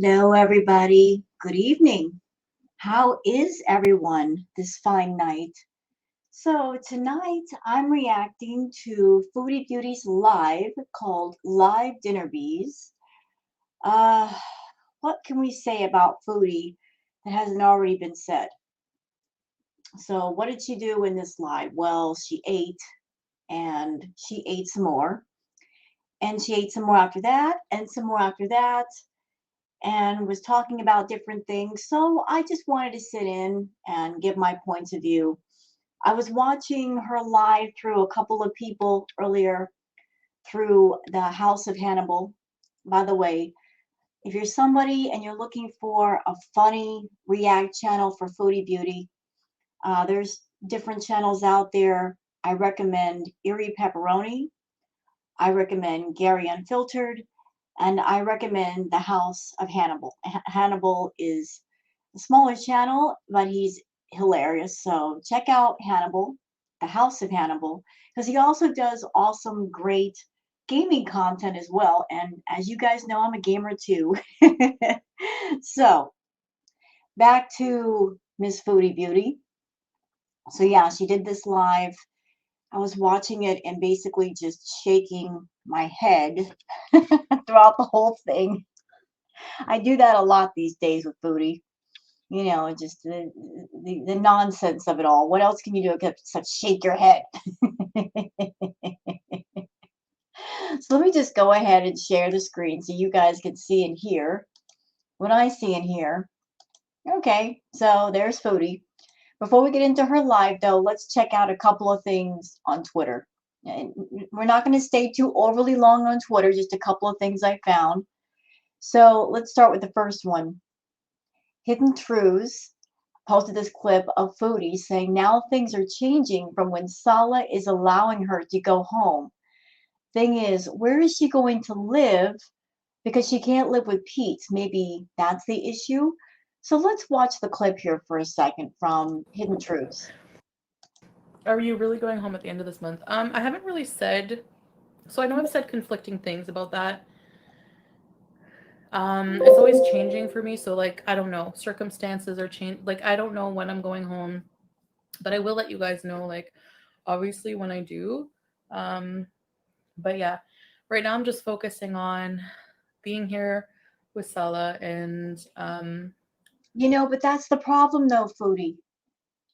Hello, everybody. Good evening. How is everyone this fine night? So, tonight I'm reacting to Foodie Beauty's live called Live Dinner Bees. Uh, what can we say about Foodie that hasn't already been said? So, what did she do in this live? Well, she ate and she ate some more, and she ate some more after that, and some more after that, and was talking about different things. So I just wanted to sit in and give my points of view. I was watching her live through a couple of people earlier through the House of Hannibal. By the way, if you're somebody and you're looking for a funny React channel for Foodie Beauty, there's different channels out there. I recommend Erie Pepperoni. I recommend Gary Unfiltered. And I recommend the House of Hannibal. Hannibal is a smaller channel, but he's hilarious. So check out Hannibal, the House of Hannibal, because he also does awesome, great gaming content as well. And as you guys know, I'm a gamer too. So back to Miss Foodie Beauty. So yeah, she did this live. I was watching it and basically just shaking my head throughout the whole thing. I do that a lot these days with Foodie. You know, just the nonsense of it all. What else can you do except shake your head? So let me just go ahead and share the screen so you guys can see and hear what I see and hear. Okay, so there's Foodie. Before we get into her live, though, let's check out a couple of things on Twitter. And we're not going to stay too overly long on Twitter, just a couple of things I found. So let's start with the first one. Hidden Truths posted this clip of Foodie saying now things are changing from when Sala is allowing her to go home. Thing is, where is she going to live? Because she can't live with Pete. Maybe that's the issue. So let's watch the clip here for a second from Hidden Truths. Are you really going home at the end of this month? I haven't really said. So I know I've said conflicting things about that. It's always changing for me. So like I don't know, circumstances are change. Like I don't know when I'm going home, but I will let you guys know. Like obviously when I do. Um, but yeah, right now I'm just focusing on being here with Sala and But that's the problem though, Foodie.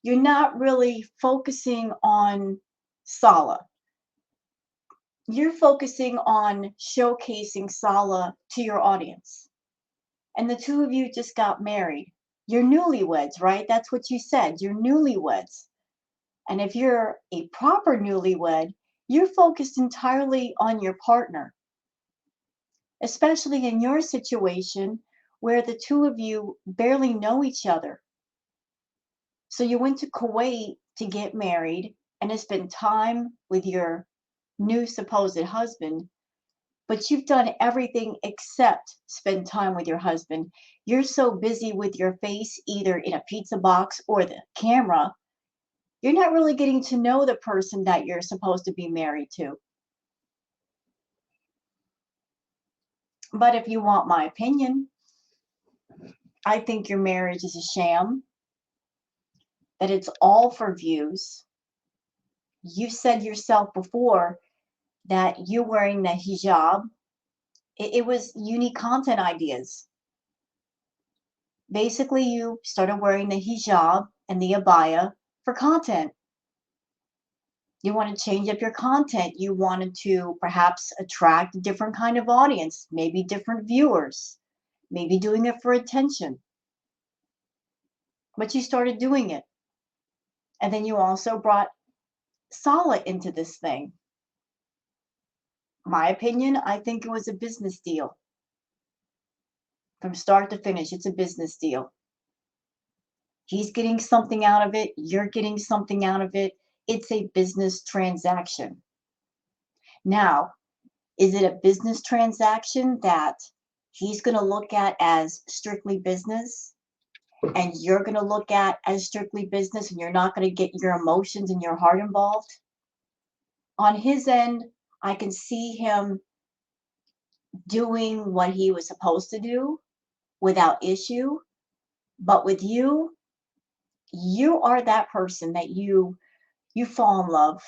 You're not really focusing on Sala. You're focusing on showcasing Sala to your audience. And the two of you just got married. You're newlyweds, right? That's what you said. You're newlyweds. And if you're a proper newlywed, you're focused entirely on your partner, especially in your situation where the two of you barely know each other. So you went to Kuwait to get married and to spend time with your new supposed husband, but you've done everything except spend time with your husband. You're so busy with your face, either in a pizza box or the camera, you're not really getting to know the person that you're supposed to be married to. But if you want my opinion, I think your marriage is a sham, that it's all for views. You said yourself before that you wearing the hijab, it was unique content ideas. Basically, you started wearing the hijab and the abaya for content. You want to change up your content. You wanted to perhaps attract a different kind of audience, maybe different viewers, maybe doing it for attention. But you started doing it. And then you also brought Sala into this thing. My opinion, I think it was a business deal. From start to finish, it's a business deal. He's getting something out of it. You're getting something out of it. It's a business transaction. Now, is it a business transaction that he's going to look at as strictly business and you're going to look at as strictly business and you're not going to get your emotions and your heart involved? On his end, I can see him doing what he was supposed to do. without issue. But with you are that person that you fall in love,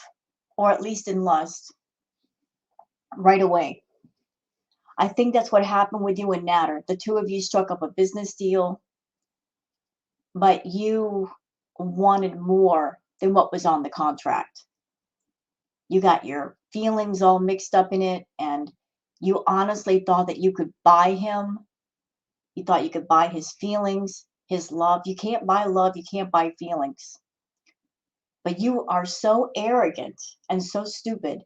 or at least in lust, right away. I think that's what happened with you and Natter. The two of you struck up a business deal, but you wanted more than what was on the contract. You got your feelings all mixed up in it, and you honestly thought that you could buy him. You thought you could buy his feelings, his love. You can't buy love, you can't buy feelings. But you are so arrogant and so stupid.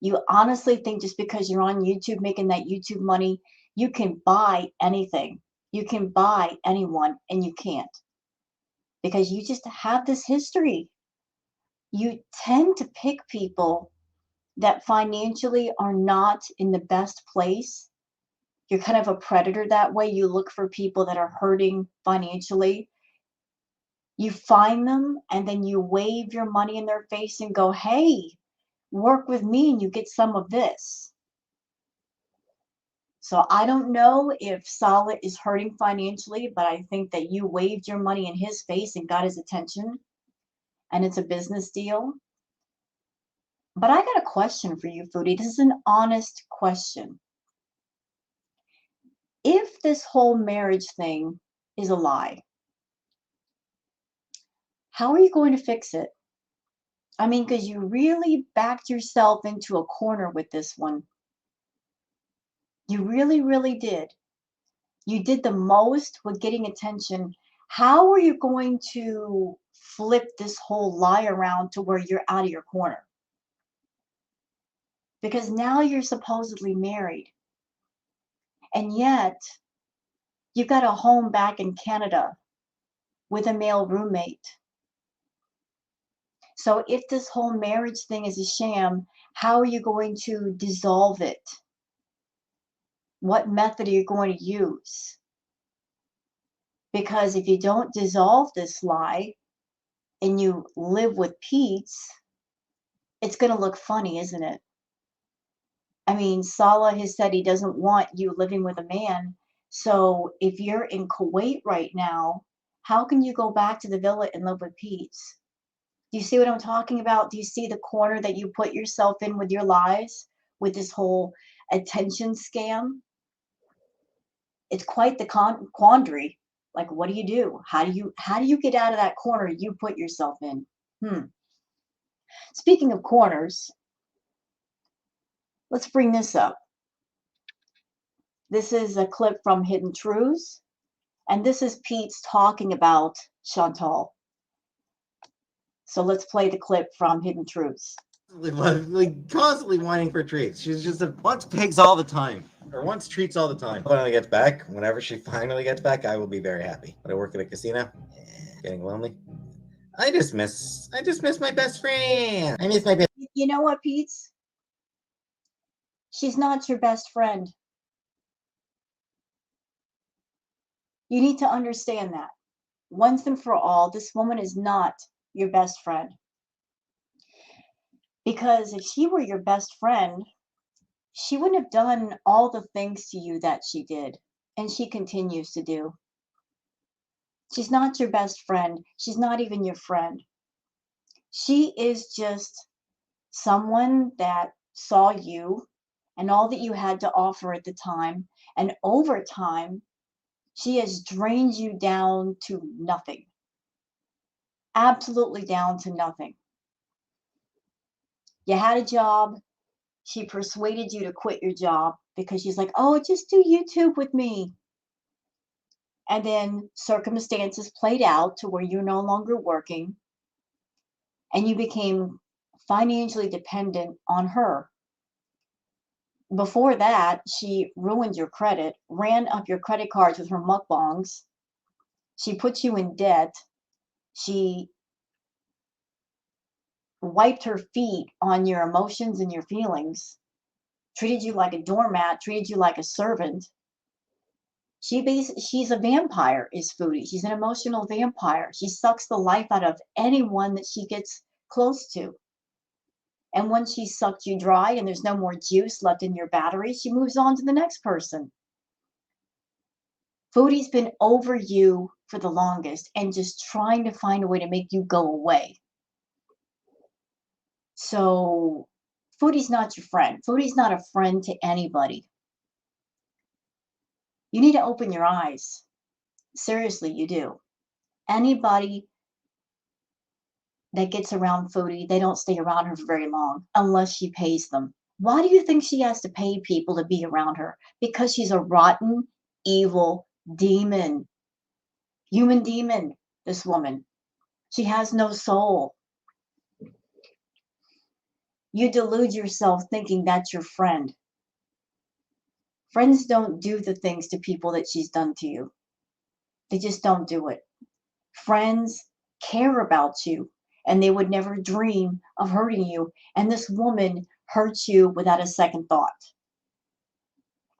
You honestly think just because you're on YouTube making that YouTube money, you can buy anything. You can buy anyone, and you can't, because you just have this history. You tend to pick people that financially are not in the best place. You're kind of a predator that way. You look for people that are hurting financially. You find them and then you wave your money in their face and go, hey, work with me and you get some of this. So I don't know if Salah is hurting financially, but I think that you waved your money in his face and got his attention, and it's a business deal. But I got a question for you, Foodie. This is an honest question. If this whole marriage thing is a lie, how are you going to fix it? I mean, because you really backed yourself into a corner with this one. You really, really did. You did the most with getting attention. How are you going to flip this whole lie around to where you're out of your corner? Because now you're supposedly married, and yet you've got a home back in Canada with a male roommate. So if this whole marriage thing is a sham, how are you going to dissolve it? What method are you going to use? Because if you don't dissolve this lie and you live with Pete's, it's going to look funny, isn't it? I mean, Salah has said he doesn't want you living with a man. So if you're in Kuwait right now, how can you go back to the villa and live with Pete's? Do you see what I'm talking about? Do you see the corner that you put yourself in with your lies, with this whole attention scam? It's quite the quandary. Like, what do you do? How do you get out of that corner you put yourself in? Speaking of corners, let's bring this up. This is a clip from Hidden Truths, and this is Pete's talking about Chantal. So let's play the clip from Hidden Truths. Like constantly whining for treats. She's just wants pigs all the time, or wants treats all the time. When I get back, whenever she finally gets back, I will be very happy. But I work at a casino, getting lonely. I just miss my best friend. I miss my best. You know what, Pete's? She's not your best friend. You need to understand that. Once and for all, this woman is not your best friend. Because if she were your best friend, she wouldn't have done all the things to you that she did, and she continues to do. She's not your best friend. She's not even your friend. She is just someone that saw you and all that you had to offer at the time, and over time, she has drained you down to nothing. Absolutely down to nothing. You had a job. She persuaded you to quit your job because she's like, oh, just do YouTube with me. And then circumstances played out to where you're no longer working and you became financially dependent on her. Before that, she ruined your credit, ran up your credit cards with her mukbangs. She put you in debt. She wiped her feet on your emotions and your feelings, treated you like a doormat, treated you like a servant. She's a vampire, is Foodie. She's an emotional vampire. She sucks the life out of anyone that she gets close to. And once she's sucked you dry and there's no more juice left in your battery, she moves on to the next person. Foodie's been over you for the longest and just trying to find a way to make you go away. So Foodie's not your friend. Foodie's not a friend to anybody. You need to open your eyes. Seriously, you do. Anybody that gets around Foodie, they don't stay around her for very long unless she pays them. Why do you think she has to pay people to be around her? Because she's a rotten, evil demon. Human demon, this woman. She has no soul. You delude yourself thinking that's your friend. Friends don't do the things to people that she's done to you. They just don't do it. Friends care about you and they would never dream of hurting you. And this woman hurts you without a second thought.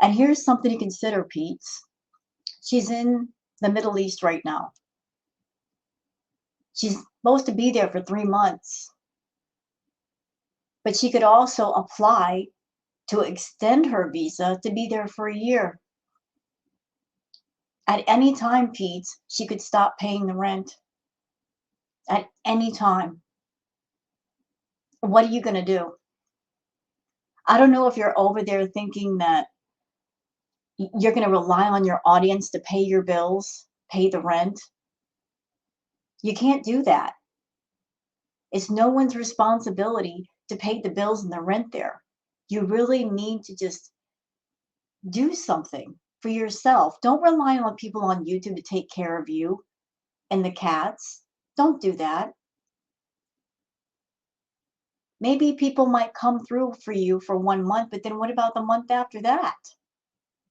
And here's something to consider, Pete. She's in the Middle East right now. She's supposed to be there for 3 months. But she could also apply to extend her visa to be there for a year. At any time, Pete, she could stop paying the rent. At any time. What are you going to do? I don't know if you're over there thinking that you're going to rely on your audience to pay your bills, pay the rent. You can't do that. It's no one's responsibility to pay the bills and the rent there. You really need to just do something for yourself. Don't rely on people on YouTube to take care of you and the cats. Don't do that. Maybe people might come through for you for 1 month, but then what about the month after that?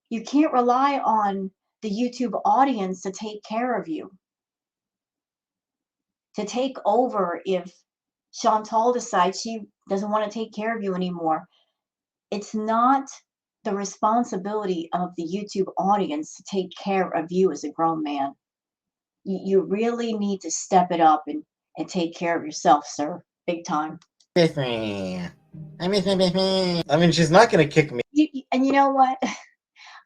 You can't rely on the YouTube audience to take care of you, to take over if Chantal decides she doesn't want to take care of you anymore. It's not the responsibility of the YouTube audience to take care of you as a grown man. You really need to step it up and take care of yourself, sir. Big time. Best friend. I miss my best friend. I mean, she's not gonna kick me. And you know what?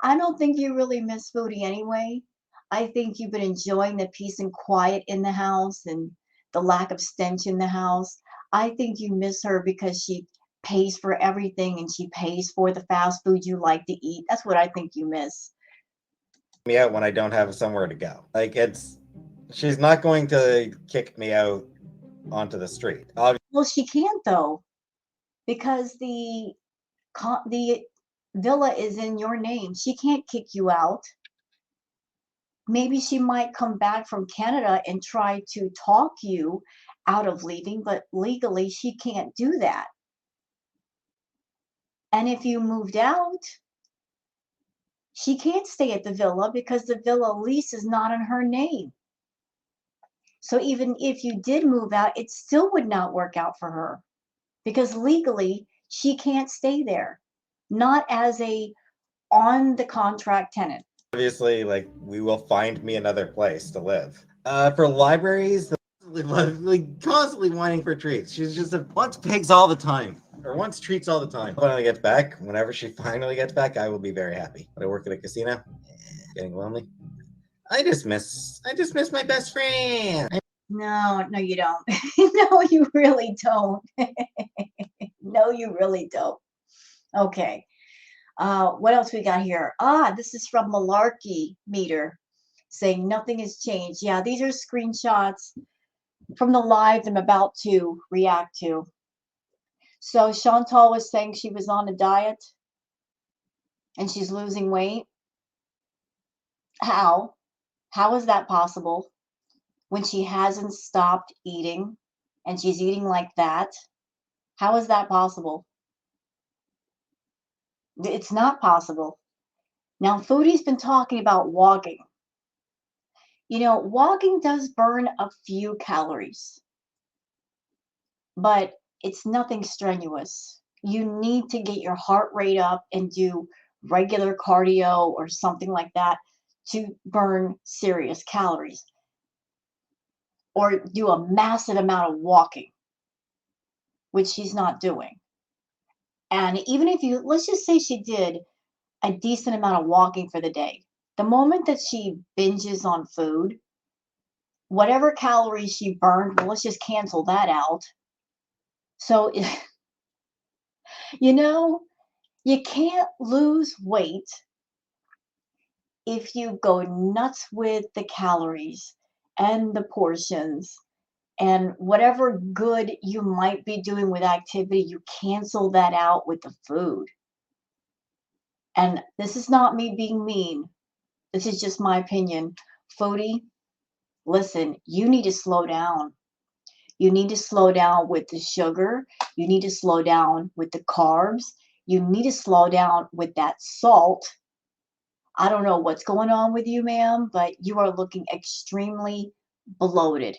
I don't think you really miss Foodie anyway. I think you've been enjoying the peace and quiet in the house and the lack of stench in the house. I think you miss her because she pays for everything and she pays for the fast food you like to eat. That's what I think you miss. Me out when I don't have somewhere to go. Like she's not going to kick me out onto the street. Well, she can't though, because the villa is in your name. She can't kick you out. Maybe she might come back from Canada and try to talk you out of leaving, but legally she can't do that. And if you moved out, she can't stay at the villa because the villa lease is not in her name. So even if you did move out, it still would not work out for her because legally she can't stay there, not as a on the contract tenant. Obviously, like, we will find me another place to live. For libraries, like constantly whining for treats. She's just wants pigs all the time, or wants treats all the time. When I get back, whenever she finally gets back, I will be very happy. But I work at a casino, getting lonely. I just miss my best friend. No, you don't. No, you really don't. No, you really don't. Okay. What else we got here? This is from Malarkey Meter saying nothing has changed. Yeah, these are screenshots from the live I'm about to react to. So Chantal was saying she was on a diet and she's losing weight. How? How is that possible when she hasn't stopped eating and she's eating like that? How is that possible? It's not possible. Now, Foodie's been talking about walking. You know, walking does burn a few calories, but it's nothing strenuous. You need to get your heart rate up and do regular cardio or something like that to burn serious calories or do a massive amount of walking, which she's not doing. And even if let's just say she did a decent amount of walking for the day, The moment that she binges on food, whatever calories she burned, well, let's just cancel that out. So, you know, you can't lose weight if you go nuts with the calories and the portions and whatever good you might be doing with activity, you cancel that out with the food. And this is not me being mean. This is just my opinion. Foodie, listen, you need to slow down. You need to slow down with the sugar. You need to slow down with the carbs. You need to slow down with that salt. I don't know what's going on with you, ma'am, but you are looking extremely bloated.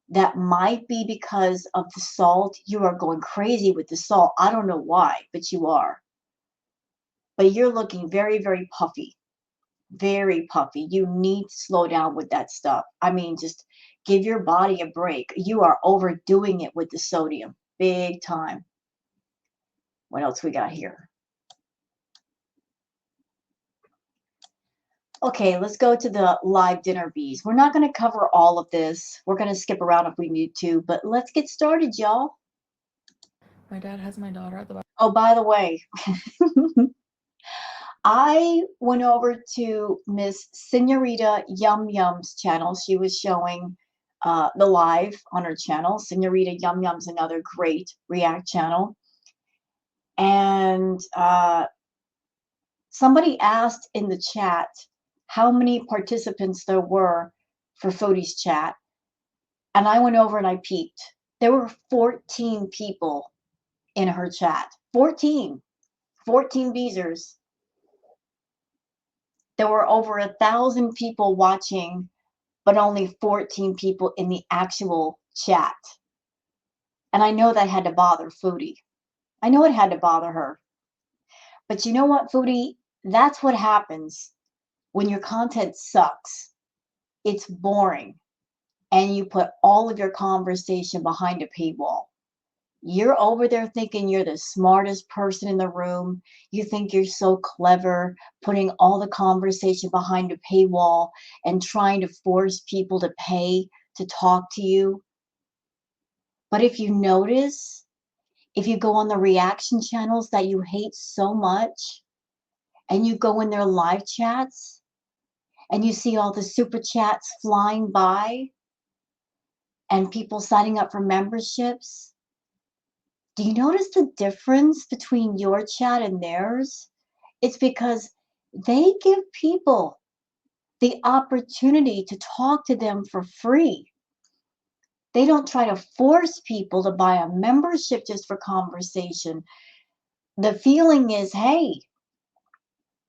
That might be because of the salt. You are going crazy with the salt. I don't know why, but you are. But you're looking very, very puffy. Very puffy. You need to slow down with that stuff. I mean, just give your body a break. You are overdoing it with the sodium. Big time. What else we got here? Okay, let's go to the live dinner bees. We're not going to cover all of this. We're going to skip around if we need to, but let's get started, y'all. My dad has my daughter at the back. Oh, by the way, I went over to Miss Senorita Yum Yum's channel. She was showing the live on her channel. Senorita Yum Yum's another great React channel. And somebody asked in the chat how many participants there were for Foodie's chat. And I went over and I peeped. There were 14 people in her chat. 14 Beezers. There were over 1,000 people watching, but only 14 people in the actual chat. And I know that had to bother Foodie. I know it had to bother her. But you know what, Foodie? That's what happens when your content sucks. It's boring. And you put all of your conversation behind a paywall. You're over there thinking you're the smartest person in the room. You think you're so clever, putting all the conversation behind a paywall and trying to force people to pay to talk to you. But if you notice, if you go on the reaction channels that you hate so much, and you go in their live chats, and you see all the super chats flying by, and people signing up for memberships, do you notice the difference between your chat and theirs? It's because they give people the opportunity to talk to them for free. They don't try to force people to buy a membership just for conversation. The feeling is, hey,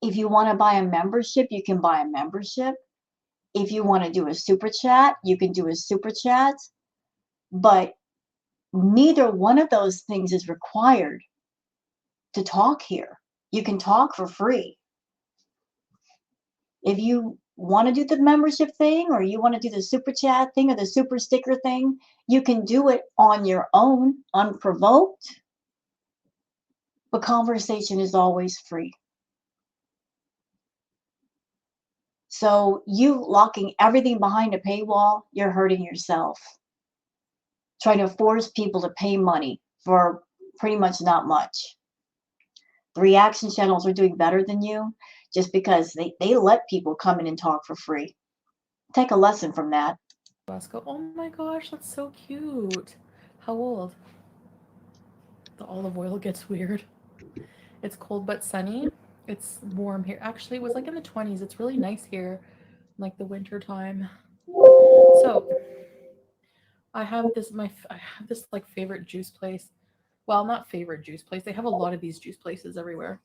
if you want to buy a membership, you can buy a membership. If you want to do a super chat, you can do a super chat. But neither one of those things is required to talk here. You can talk for free. If you want to do the membership thing or you want to do the super chat thing or the super sticker thing, you can do it on your own, unprovoked. But conversation is always free. So you locking everything behind a paywall, you're hurting yourself. Trying to force people to pay money for pretty much not much. The reaction channels are doing better than you just because they let people come in and talk for free. Take a lesson from that. Bosco. Oh my gosh, that's so cute. How old? The olive oil gets weird. It's cold but sunny. It's warm here. Actually, it was like in the 20s. It's really nice here, like the winter time. So I have this like favorite juice place. Well, not favorite juice place. They have a lot of these juice places everywhere.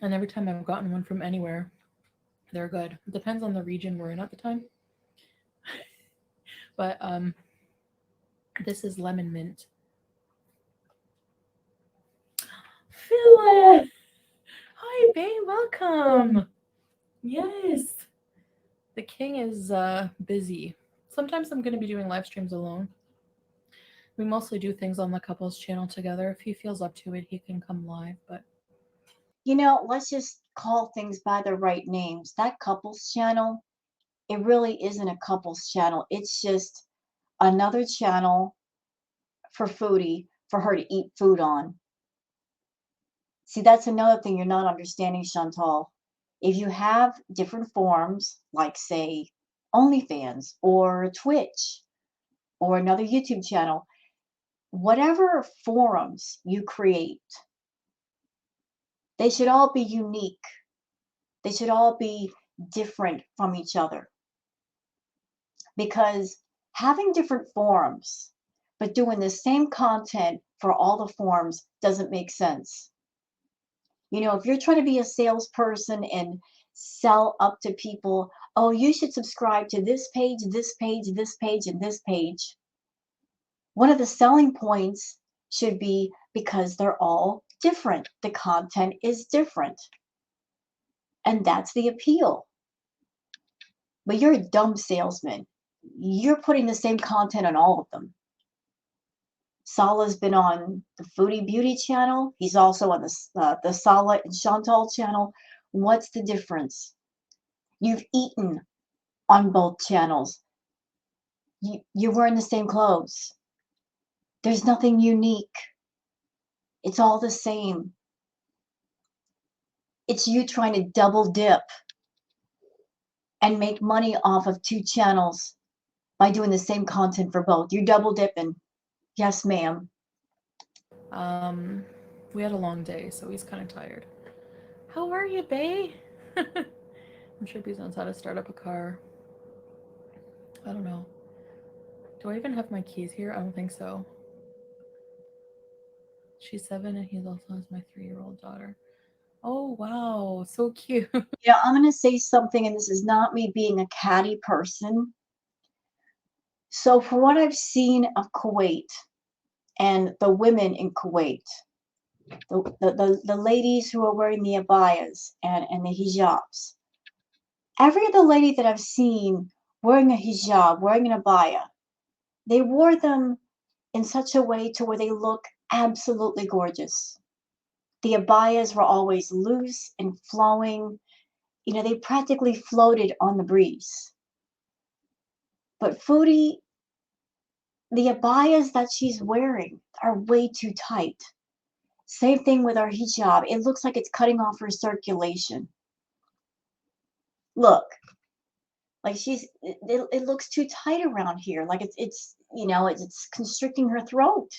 And every time I've gotten one from anywhere, they're good. It depends on the region we're in at the time. But this is lemon mint. Philip! Hi, babe. Welcome. Yes. The king is busy. Sometimes I'm going to be doing live streams alone. We mostly do things on the couples channel together. If he feels up to it, he can come live. But You know, let's just call things by the right names. That couples channel, it really isn't a couples channel. It's just another channel for Foodie for her to eat food on. See, that's another thing you're not understanding, Chantal. If you have different forums, like say OnlyFans or Twitch or another YouTube channel, whatever forums you create, they should all be unique. They should all be different from each other. Because having different forums, but doing the same content for all the forums doesn't make sense. You know, if you're trying to be a salesperson and sell up to people, oh, you should subscribe to this page, this page, this page, and this page. One of the selling points should be because they're all different. The content is different. And that's the appeal. But you're a dumb salesman. You're putting the same content on all of them. Sala's been on the Foodie Beauty channel. He's also on the Sala and Chantal channel. What's the difference? You've eaten on both channels. You're wearing the same clothes. There's nothing unique. It's all the same. It's you trying to double dip and make money off of two channels by doing the same content for both. You're double dipping. Yes, ma'am. We had a long day, so he's kind of tired. How are you, bae? I'm sure he knows how to start up a car. I don't know. Do I even have my keys here? I don't think so. She's 7 and he also has my 3-year-old daughter. Oh, wow. So cute. Yeah, I'm going to say something, and this is not me being a catty person. So, for what I've seen of Kuwait and the women in Kuwait, the ladies who are wearing the abayas and the hijabs, every other lady that I've seen wearing a hijab, wearing an abaya, they wore them in such a way to where they look absolutely gorgeous. The abayas were always loose and flowing. You know, they practically floated on the breeze. But Foodie, the abayas that she's wearing are way too tight. Same thing with our hijab. It looks like it's cutting off her circulation. Look, like it looks too tight around here. Like it's you know, it's constricting her throat.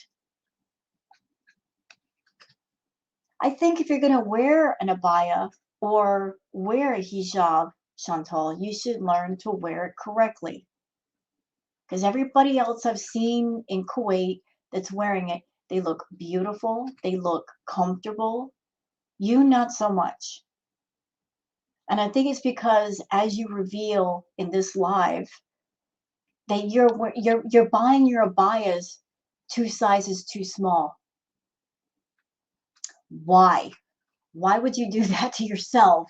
I think if you're going to wear an abaya or wear a hijab, Chantal, you should learn to wear it correctly. Because everybody else I've seen in Kuwait that's wearing it, they look beautiful, they look comfortable. You, not so much. And I think it's because, as you reveal in this live, that you're buying your abayas 2 sizes too small. Why? Why would you do that to yourself?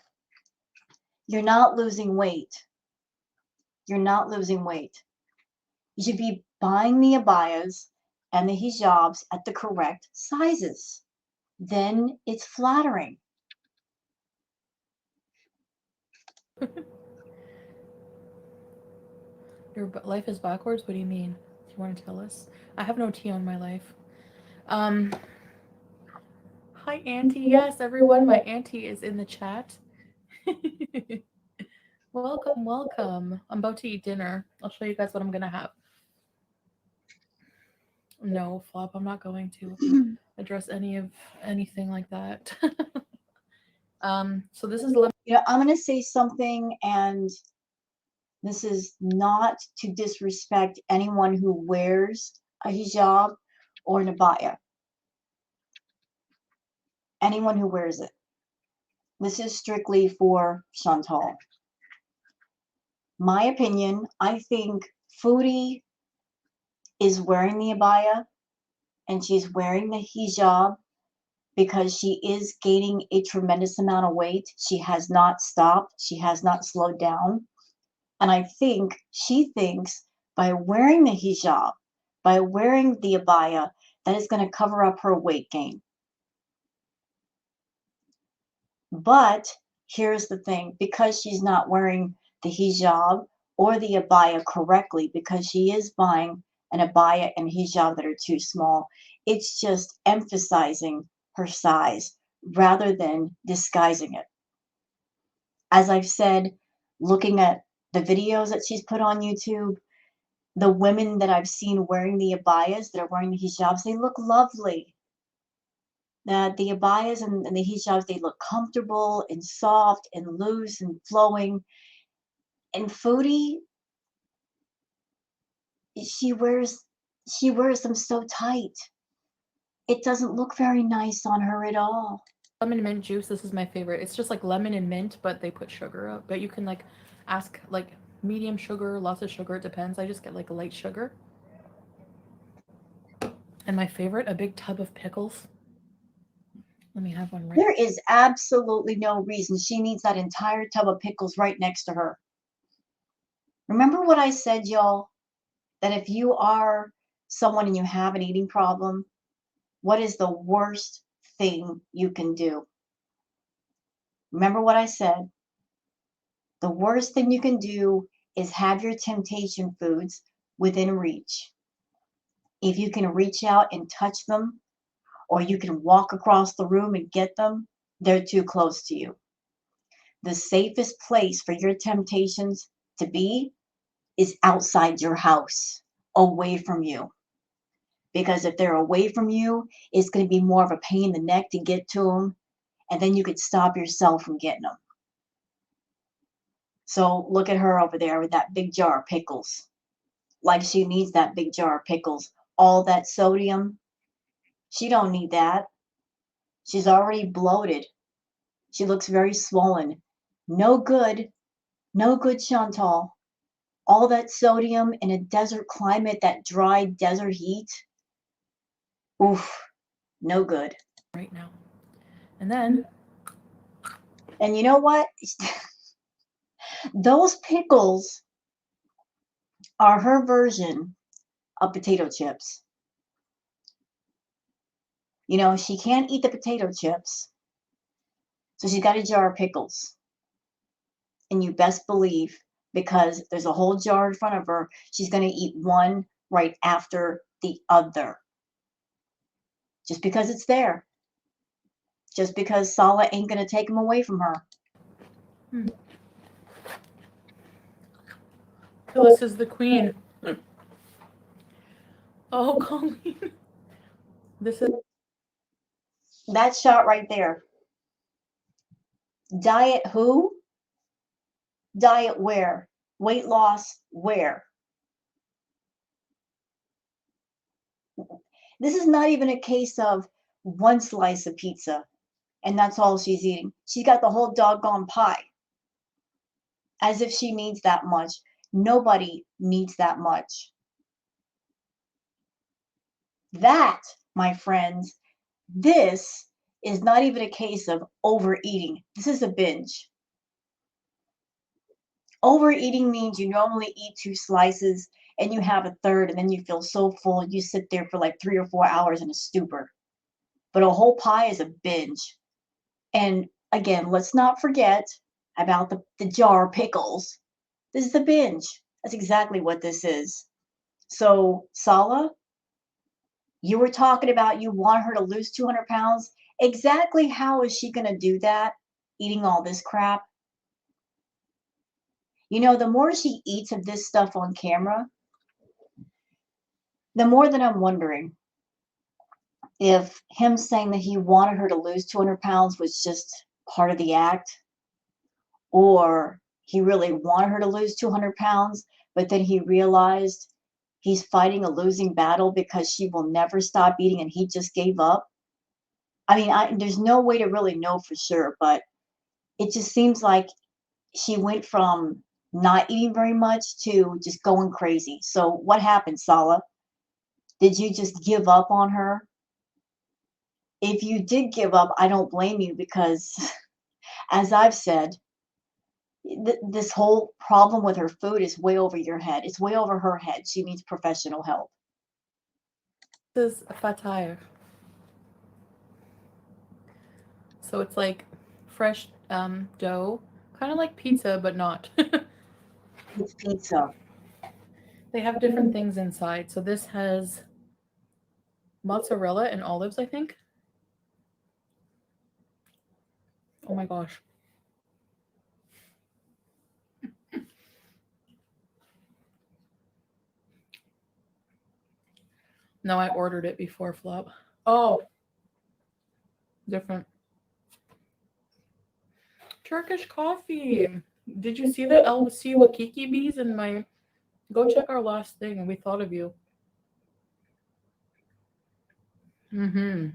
You're not losing weight. You're not losing weight. You should be buying the abayas and the hijabs at the correct sizes. Then it's flattering. Your life is backwards? What do you mean? Do you want to tell us? I have no tea on my life. Hi, Auntie. Yes, everyone. My auntie is in the chat. Welcome, welcome. I'm about to eat dinner. I'll show you guys what I'm going to have. No, Flop, I'm not going to address anything like that. So this is You know, I'm going to say something, and this is not to disrespect anyone who wears a hijab or an abaya. Anyone who wears it. This is strictly for Chantal. My opinion, I think Foodie is wearing the abaya and she's wearing the hijab because she is gaining a tremendous amount of weight. She has not stopped. She has not slowed down. And I think she thinks by wearing the hijab, by wearing the abaya, that is going to cover up her weight gain. But here's the thing, because she's not wearing the hijab or the abaya correctly, because she is buying an abaya and hijab that are too small, it's just emphasizing her size rather than disguising it. As I've said, looking at the videos that she's put on YouTube, the women that I've seen wearing the abayas, that are wearing the hijabs, they look lovely. That the abayas and the hijabs, they look comfortable and soft and loose and flowing. And Foodie, she wears she wears them so tight. It doesn't look very nice on her at all. Lemon mint juice. This is my favorite. It's just like lemon and mint, but they put sugar up. But you can like ask like medium sugar, lots of sugar. It depends. I just get like a light sugar. And my favorite, a big tub of pickles. Let me have one right. There is absolutely no reason she needs that entire tub of pickles right next to her. Remember what I said, y'all? That if you are someone and you have an eating problem, what is the worst thing you can do? Remember what I said? The worst thing you can do is have your temptation foods within reach. If you can reach out and touch them, or you can walk across the room and get them, they're too close to you. The safest place for your temptations to be is outside your house, away from you. Because if they're away from you, it's going to be more of a pain in the neck to get to them, and then you could stop yourself from getting them. So look at her over there with that big jar of pickles. Like she needs that big jar of pickles. All that sodium, she don't need that. She's already bloated. She looks very swollen. No good. No good, Chantal. All that sodium in a desert climate, that dry desert heat. Oof, no good. Right now. And then. And you know what? Those pickles are her version of potato chips. You know, she can't eat the potato chips, so she's got a jar of pickles. And you best believe, because there's a whole jar in front of her, she's going to eat one right after the other. Just because it's there. Just because Sala ain't going to take them away from her. Phyllis is the queen. Oh, Colleen. This is That shot right there. Diet who? Diet where? Weight loss where? This is not even a case of one slice of pizza and that's all she's eating. She's got the whole doggone pie. As if she needs that much. Nobody needs that much. That, my friends, this is not even a case of overeating. This is a binge. Overeating means you normally eat 2 slices and you have a third and then you feel so full you sit there for like 3 or 4 hours in a stupor. But a whole pie is a binge. And again, let's not forget about the jar of pickles. This is a binge. That's exactly what this is. So, Sala, you were talking about you want her to lose 200 pounds. Exactly how is she going to do that, eating all this crap? You know, the more she eats of this stuff on camera, the more that I'm wondering if him saying that he wanted her to lose 200 pounds was just part of the act, or he really wanted her to lose 200 pounds, but then he realized he's fighting a losing battle because she will never stop eating and he just gave up. I mean, there's no way to really know for sure, but it just seems like she went from not eating very much to just going crazy. So what happened, Sala? Did you just give up on her? If you did give up, I don't blame you because, as I've said, this whole problem with her food is way over your head. It's way over her head. She needs professional help. This is fatire. So it's like fresh dough, kind of like pizza, but not. It's pizza. They have different things inside. So this has mozzarella and olives, I think. Oh my gosh. No, I ordered it before flop. Oh, different. Turkish coffee. Did you see the LC Wakiki bees in my... Go check our last thing and we thought of you. Mm-hmm.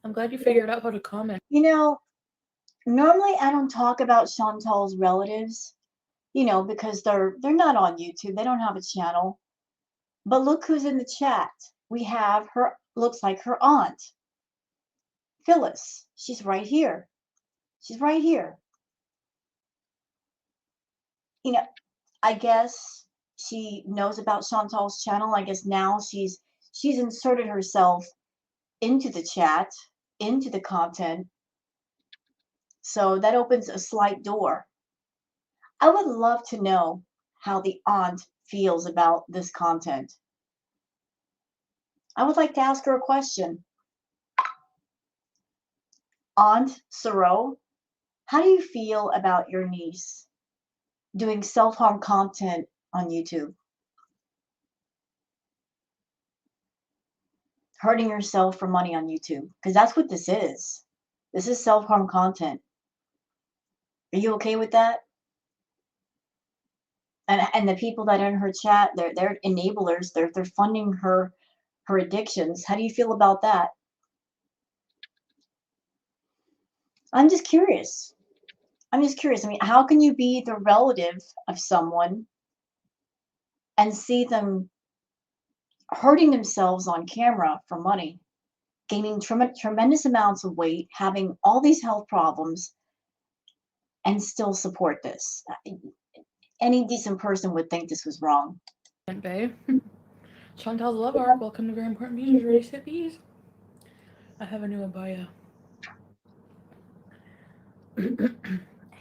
I'm glad you figured out how to comment. You know, normally I don't talk about Chantal's relatives, because they're not on YouTube. They don't have a channel. But look who's in the chat. We have her, looks like her aunt, Phyllis. She's right here. She's right here. I guess she knows about Chantal's channel. I guess now she's inserted herself into the chat, into the content. So that opens a slight door. I would love to know how the aunt feels about this content. I would like to ask her a question. Aunt Saro, how do you feel about your niece doing self-harm content on YouTube? Hurting herself for money on YouTube, because that's what this is. This is self-harm content. Are you okay with that? And the people that are in her chat, they're enablers. They're funding her addictions. How do you feel about that? I'm just curious. I mean, how can you be the relative of someone and see them hurting themselves on camera for money, gaining tremendous amounts of weight, having all these health problems, and still support this? Any decent person would think this was wrong. Babe. Chantal's love arc. Welcome to Very Important Users. Ready, set, bees. I have a new abaya.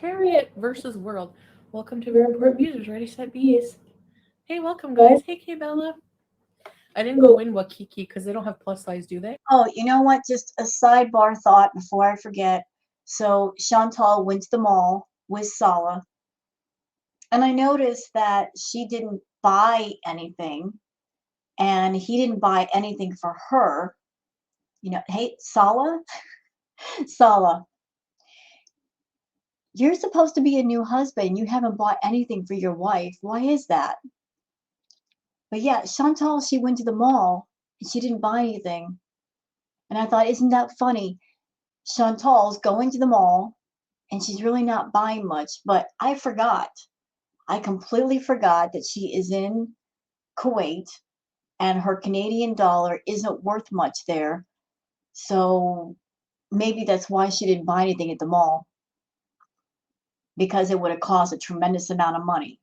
Harriet versus World. Welcome to Very Important Users. Ready, set, bees. Hey, welcome, guys. Hey, K Bella. I didn't go in Wakiki because they don't have plus size, do they? Oh, you know what? Just a sidebar thought before I forget. So Chantal went to the mall with Sala, and I noticed that she didn't buy anything, and he didn't buy anything for her. Hey, Sala, Sala, you're supposed to be a new husband. You haven't bought anything for your wife. Why is that? But yeah, Chantal, she went to the mall and she didn't buy anything. And I thought, isn't that funny? Chantal's going to the mall and she's really not buying much. But I forgot. I completely forgot that she is in Kuwait and her Canadian dollar isn't worth much there. So maybe that's why she didn't buy anything at the mall, because it would have cost a tremendous amount of money,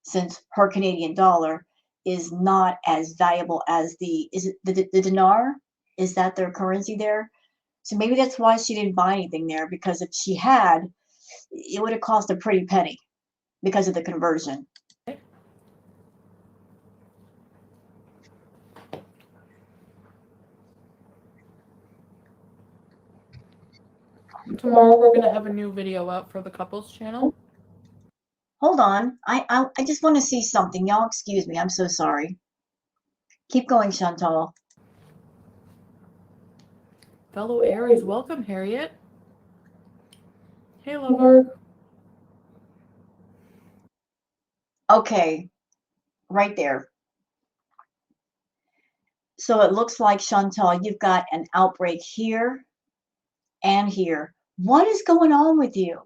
since her Canadian dollar is not as valuable as the dinar? Is that their currency there? So maybe that's why she didn't buy anything there, because if she had, it would have cost a pretty penny because of the conversion. Tomorrow we're gonna have a new video out for the couples channel. Hold on, I just want to see something. Y'all excuse me, I'm so sorry. Keep going, Chantal. Fellow Aries, welcome, Harriet. Hey, lover. Okay, right there. So it looks like, Chantal, you've got an outbreak here and here. What is going on with you?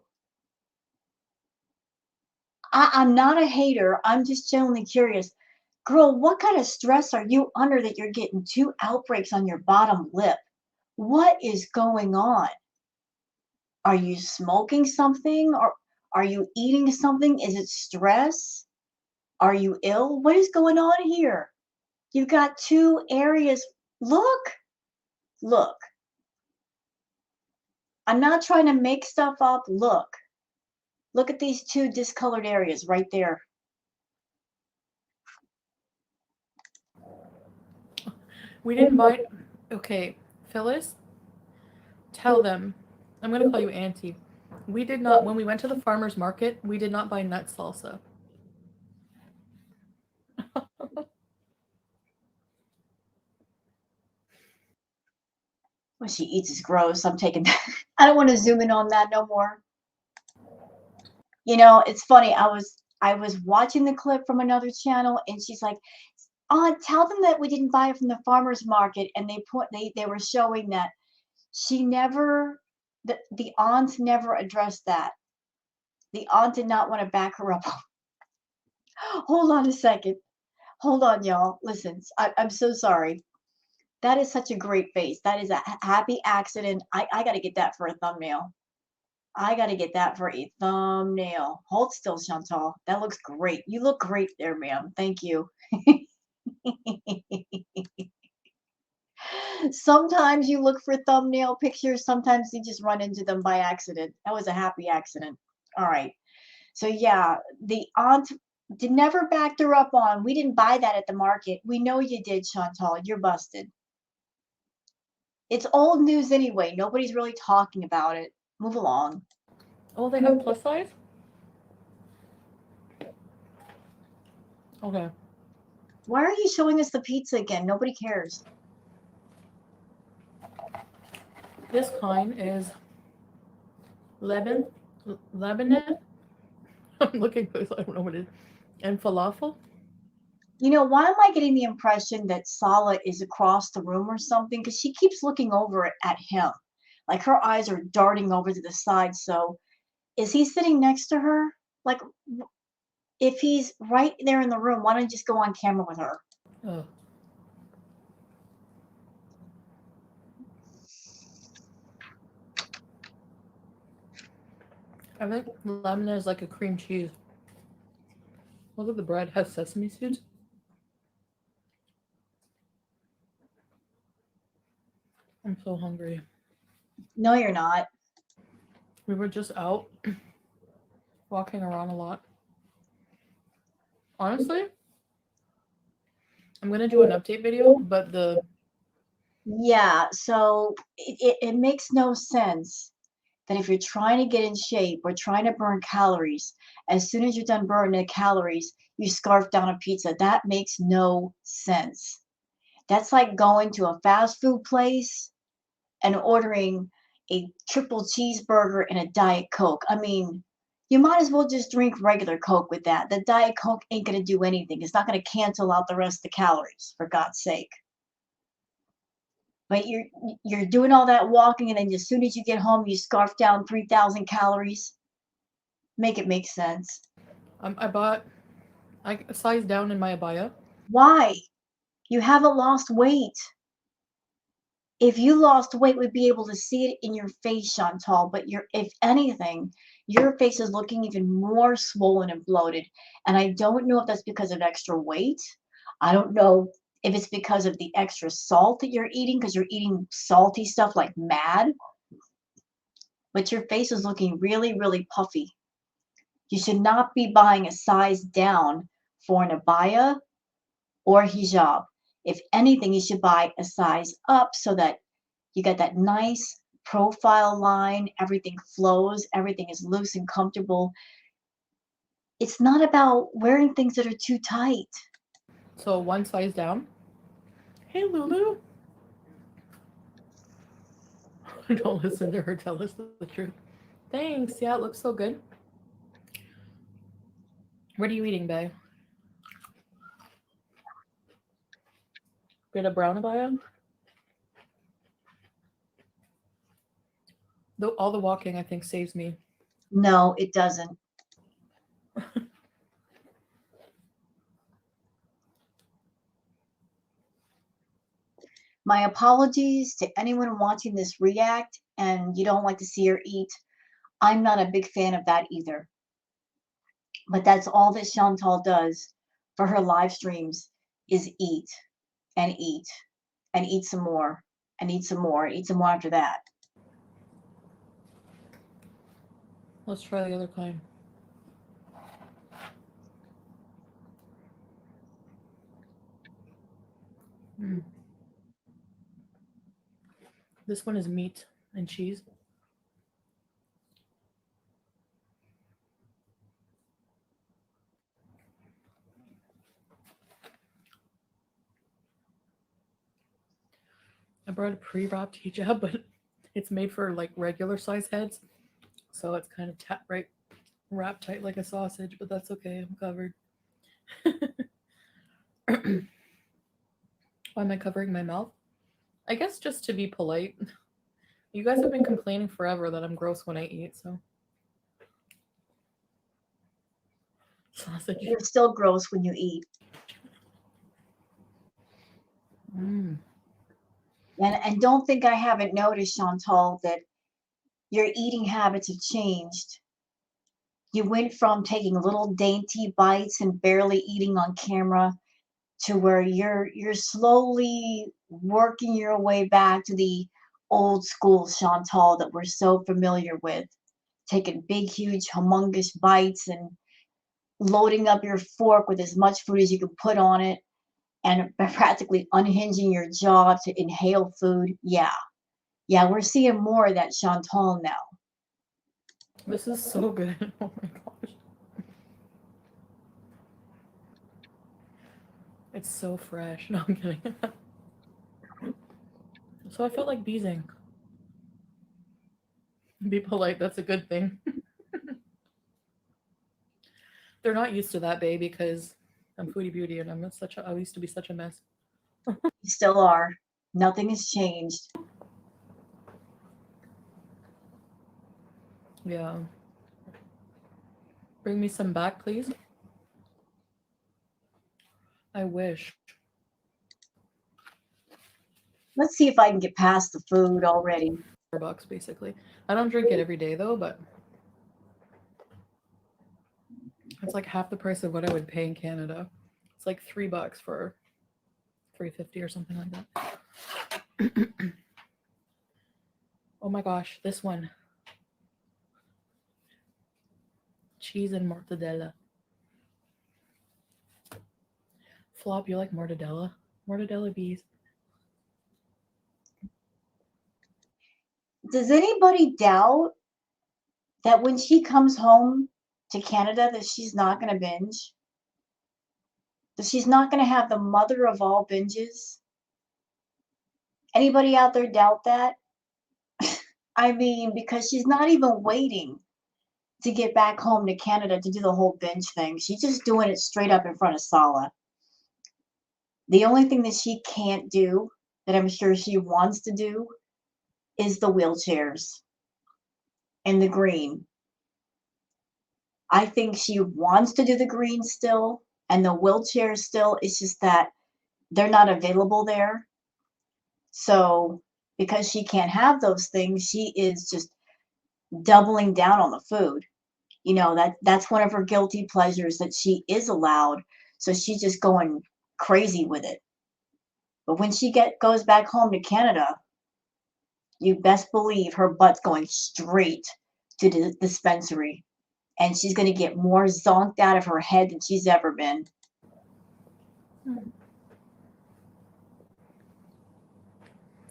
I'm not a hater. I'm just genuinely curious. Girl, what kind of stress are you under that you're getting 2 outbreaks on your bottom lip? What is going on? Are you smoking something, or are you eating something? Is it stress? Are you ill? What is going on here? You've got 2 areas. Look. I'm not trying to make stuff up. Look at these two discolored areas right there. We didn't buy. Okay, Phyllis, tell them. I'm gonna call you Auntie. We did not. When we went to the farmer's market, we did not buy nut salsa. What she eats is gross. I'm taking that. I don't want to zoom in on that no more. You know, it's funny. I was watching the clip from another channel, and she's like, tell them that we didn't buy it from the farmer's market." And they were showing that she never the aunt never addressed that. The aunt did not want to back her up. Hold on a second. Hold on, y'all. Listen, I'm so sorry. That is such a great face. That is a happy accident. I got to get that for a thumbnail. I got to get that for a thumbnail. Hold still, Chantal. That looks great. You look great there, ma'am. Thank you. Sometimes you look for thumbnail pictures. Sometimes you just run into them by accident. That was a happy accident. All right. So yeah, the aunt never backed her up on, "We didn't buy that at the market." We know you did, Chantal. You're busted. It's old news anyway. Nobody's really talking about it. Move along. Oh, they have plus size? Okay. Why are you showing us the pizza again? Nobody cares. This kind is Lebanon. I'm looking for I don't know what it is. And falafel. You know, why am I getting the impression that Sala is across the room or something? Because she keeps looking over at him. Like her eyes are darting over to the side. So is he sitting next to her? Like, if he's right there in the room, why don't you just go on camera with her? Oh. I think lemon is like a cream cheese. Look at the bread. It has sesame seeds. I'm so hungry. No, you're not. We were just out walking around a lot. Honestly, I'm gonna do an update video, but Yeah, so it makes no sense that if you're trying to get in shape or trying to burn calories, as soon as you're done burning the calories, you scarf down a pizza. That makes no sense. That's like going to a fast food place and ordering a triple cheeseburger and a Diet Coke. I mean, you might as well just drink regular Coke with that. The Diet Coke ain't going to do anything. It's not going to cancel out the rest of the calories, for God's sake. But you're doing all that walking, and then as soon as you get home, you scarf down 3,000 calories. Make it make sense. I sized down in my abaya. Why? You haven't lost weight. If you lost weight, we'd be able to see it in your face, Chantal. But if anything, your face is looking even more swollen and bloated. And I don't know if that's because of extra weight. I don't know if it's because of the extra salt that you're eating, because you're eating salty stuff like mad. But your face is looking really, really puffy. You should not be buying a size down for an abaya or hijab. If anything, you should buy a size up so that you get that nice profile line, everything flows, everything is loose and comfortable. It's not about wearing things that are too tight. So one size down. Hey, Lulu. Don't listen to her tell us the truth. Thanks. Yeah, it looks so good. What are you eating, babe? Get a brown abaya? All the walking, I think, saves me. No, it doesn't. My apologies to anyone watching this react and you don't like to see her eat. I'm not a big fan of that either. But that's all that Chantal does for her live streams is eat and eat and eat some more and eat some more and eat some more after that. Let's try the other kind. Mm. This one is meat and cheese. I brought a pre-wrapped hijab, but it's made for like regular size heads, so it's kind of right wrapped tight like a sausage. But that's okay. I'm covered. Why am I covering my mouth? I guess just to be polite. You guys have been complaining forever that I'm gross when I eat, so sausage. You're still gross when you eat. Mm. And don't think I haven't noticed, Chantal, that your eating habits have changed. You went from taking little dainty bites and barely eating on camera to where you're slowly working your way back to the old school Chantal that we're so familiar with, taking big, huge, humongous bites and loading up your fork with as much food as you can put on it and practically unhinging your jaw to inhale food. Yeah. Yeah, we're seeing more of that Chantal now. This is so good. Oh my gosh. It's so fresh. No, I'm kidding. So I felt like beezing. Be polite, that's a good thing. They're not used to that, babe, because I'm Foodie Beauty and I used to be such a mess. You still are. Nothing has changed. Yeah. Bring me some back, please. I wish. Let's see if I can get past the food already. $4 basically. I don't drink it every day though, but it's like half the price of what I would pay in Canada. It's like $3 for $3.50 or something like that. Oh my gosh, this one. Cheese and mortadella. Flop, you like mortadella? Mortadella bees. Does anybody doubt that when she comes home to Canada that she's not going to binge? That she's not going to have the mother of all binges? Anybody out there doubt that? I mean, because she's not even waiting to get back home to Canada to do the whole binge thing. She's just doing it straight up in front of Sala. The only thing that she can't do, that I'm sure she wants to do, is the wheelchairs and the green. I think she wants to do the green still and the wheelchair still. It's just that they're not available there. So because she can't have those things, she is just doubling down on the food. You know, that's one of her guilty pleasures that she is allowed. So she's just going crazy with it. But when she goes back home to Canada, you best believe her butt's going straight to the dispensary. And she's going to get more zonked out of her head than she's ever been.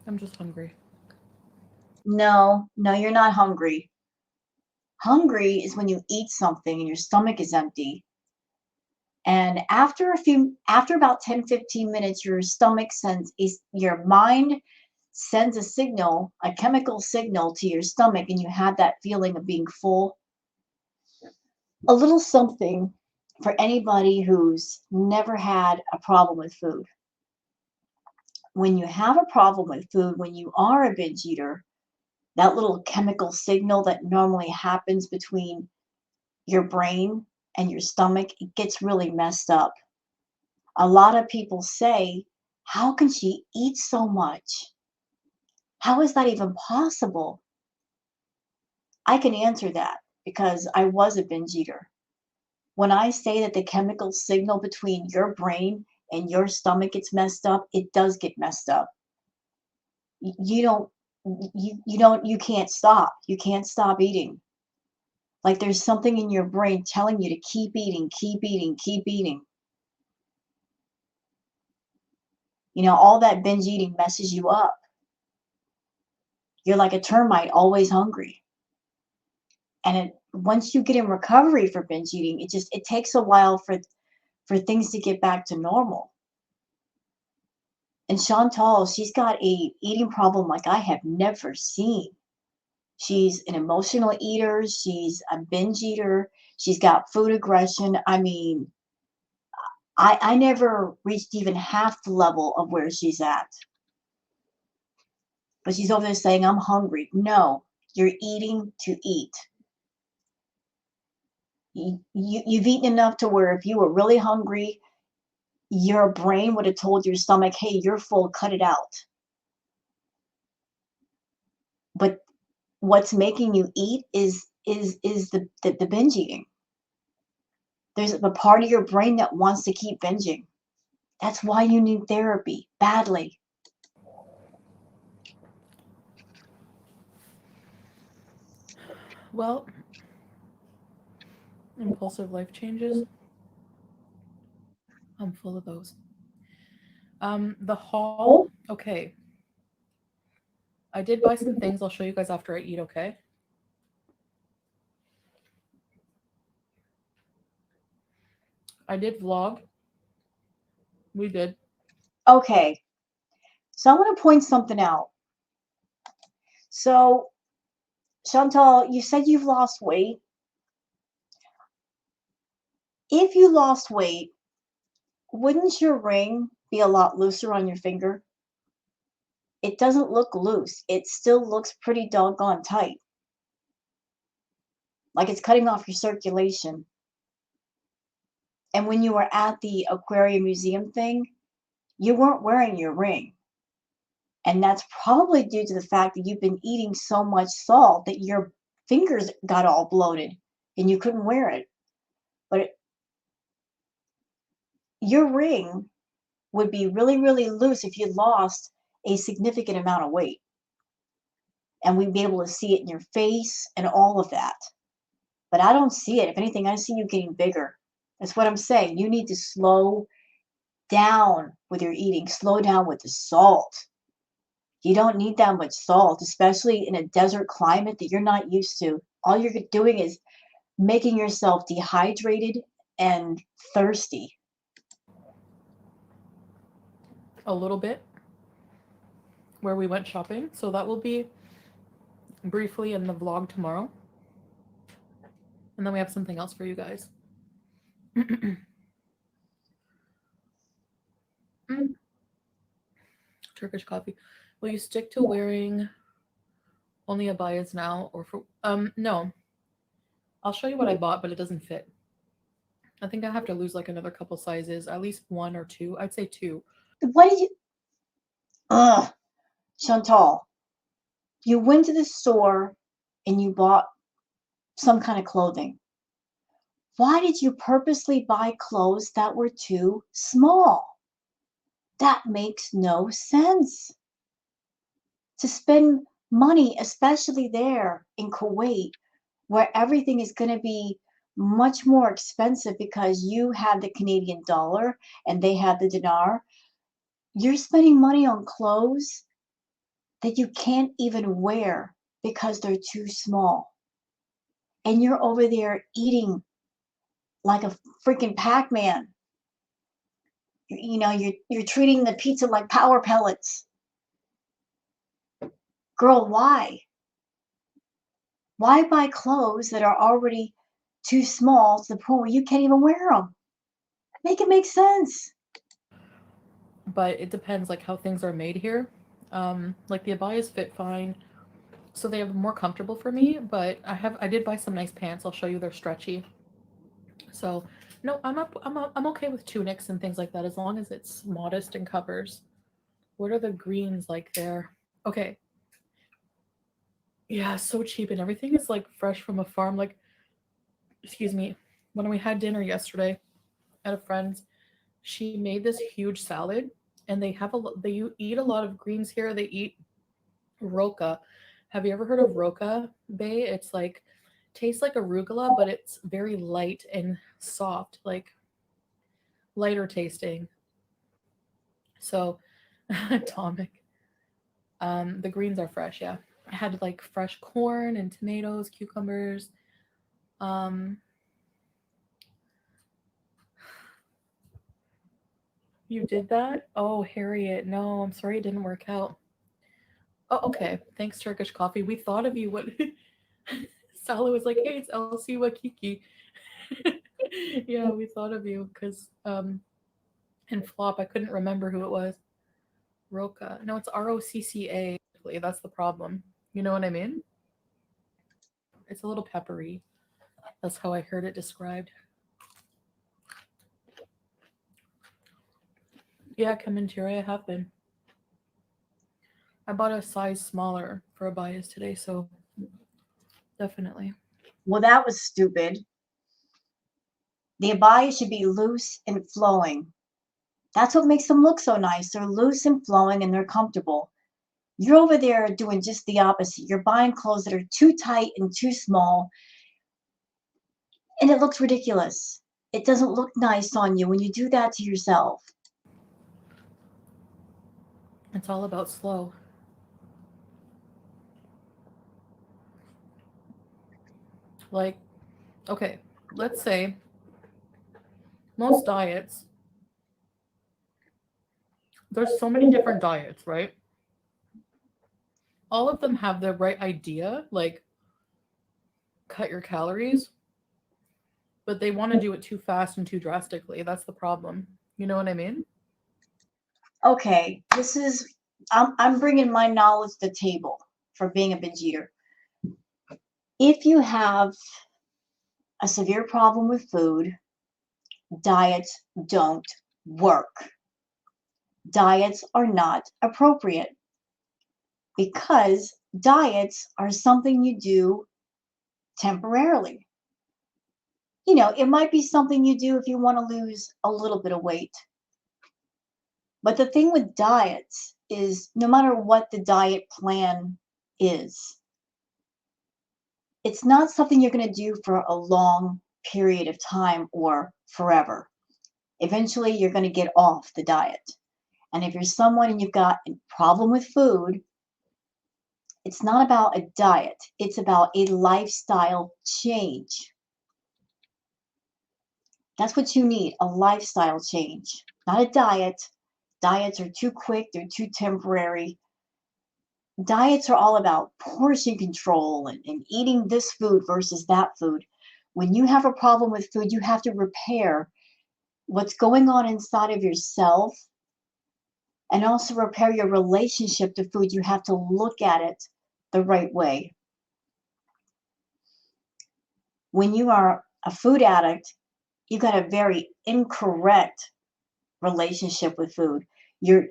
I'm just hungry. No, you're not hungry. Hungry is when you eat something and your stomach is empty. And after about 10, 15 minutes, your mind sends a signal, a chemical signal to your stomach, and you have that feeling of being full. A little something for anybody who's never had a problem with food. When you have a problem with food, when you are a binge eater, that little chemical signal that normally happens between your brain and your stomach, it gets really messed up. A lot of people say, how can she eat so much? How is that even possible? I can answer that because I was a binge eater. When I say that the chemical signal between your brain and your stomach gets messed up, it does get messed up. You can't stop. You can't stop eating. Like there's something in your brain telling you to keep eating, keep eating, keep eating. All that binge eating messes you up. You're like a termite, always hungry. And once you get in recovery for binge eating, it takes a while for things to get back to normal. And Chantal, she's got a eating problem like I have never seen. She's an emotional eater. She's a binge eater. She's got food aggression. I mean, I never reached even half the level of where she's at. But she's over there saying, I'm hungry. No, you're eating to eat. You've eaten enough to where if you were really hungry, your brain would have told your stomach, hey, you're full, cut it out. But what's making you eat is the binge eating. There's a part of your brain that wants to keep binging. That's why you need therapy badly. Well, impulsive life changes. I'm full of those. The haul. Okay. I did buy some things. I'll show you guys after I eat, okay? I did vlog. We did. Okay, so I want to point something out. So, Chantal, you said you've lost weight. If you lost weight, wouldn't your ring be a lot looser on your finger? It doesn't look loose. It still looks pretty doggone tight. Like it's cutting off your circulation. And when you were at the aquarium museum thing, you weren't wearing your ring. And that's probably due to the fact that you've been eating so much salt that your fingers got all bloated and you couldn't wear it. But your ring would be really, really loose if you lost a significant amount of weight. And we'd be able to see it in your face and all of that. But I don't see it. If anything, I see you getting bigger. That's what I'm saying. You need to slow down with your eating, slow down with the salt. You don't need that much salt, especially in a desert climate that you're not used to. All you're doing is making yourself dehydrated and thirsty. A little bit where we went shopping. So that will be briefly in the vlog tomorrow. And then we have something else for you guys. Turkish coffee. Will you stick to wearing only abayas now or for no. I'll show you what I bought, but it doesn't fit. I think I have to lose like another couple sizes, at least one or two. I'd say two. What did you? Ugh, Chantal, you went to the store and you bought some kind of clothing. Why did you purposely buy clothes that were too small? That makes no sense. To spend money, especially there in Kuwait, where everything is going to be much more expensive because you have the Canadian dollar and they have the dinar, you're spending money on clothes that you can't even wear because they're too small. And you're over there eating like a freaking Pac-Man. You're treating the pizza like power pellets. Girl, why? Why buy clothes that are already too small to the point where you can't even wear them? Make it make sense. But it depends like how things are made here. Like the abayas fit fine. So they are more comfortable for me, but I did buy some nice pants. I'll show you they're stretchy. So no, I'm okay with tunics and things like that as long as it's modest and covers. What are the greens like there? Okay. Yeah, so cheap and everything is like fresh from a farm. Like, excuse me, when we had dinner yesterday at a friend's, she made this huge salad, and they eat a lot of greens here. They eat roca. Have you ever heard of roca, Bay? It's like tastes like arugula, but it's very light and soft, like lighter tasting. So, Atomic. The greens are fresh, yeah. I had like fresh corn and tomatoes, cucumbers. Um, you did that? Oh, Harriet, no, I'm sorry it didn't work out. Oh, okay. Thanks, Turkish Coffee. We thought of you. What Sally was like, hey, it's Elsie Wakiki. Yeah, we thought of you because in Flop, I couldn't remember who it was. Roca. No, it's Rocca. That's the problem. You know what I mean? It's a little peppery. That's how I heard it described. Yeah, Commentary, I have been. I bought a size smaller for a bias today, so definitely. Well, that was stupid. The abaya should be loose and flowing. That's what makes them look so nice. They're loose and flowing and they're comfortable. You're over there doing just the opposite. You're buying clothes that are too tight and too small, and it looks ridiculous. It doesn't look nice on you when you do that to yourself. It's all about slow. Like, okay, let's say most diets, there's so many different diets, right? All of them have the right idea, like cut your calories, but they want to do it too fast and too drastically. That's the problem. You know what I mean? Okay, I'm bringing my knowledge to the table for being a binge eater. If you have a severe problem with food, diets don't work. Diets are not appropriate because diets are something you do temporarily. It might be something you do if you want to lose a little bit of weight. But the thing with diets is no matter what the diet plan is, it's not something you're going to do for a long period of time or forever. Eventually, you're going to get off the diet. And if you're someone and you've got a problem with food, it's not about a diet, it's about a lifestyle change. That's what you need, a lifestyle change, not a diet. Diets are too quick, they're too temporary. Diets are all about portion control and eating this food versus that food. When you have a problem with food, you have to repair what's going on inside of yourself and also repair your relationship to food. You have to look at it the right way. When you are a food addict, you got a very incorrect relationship with food. You're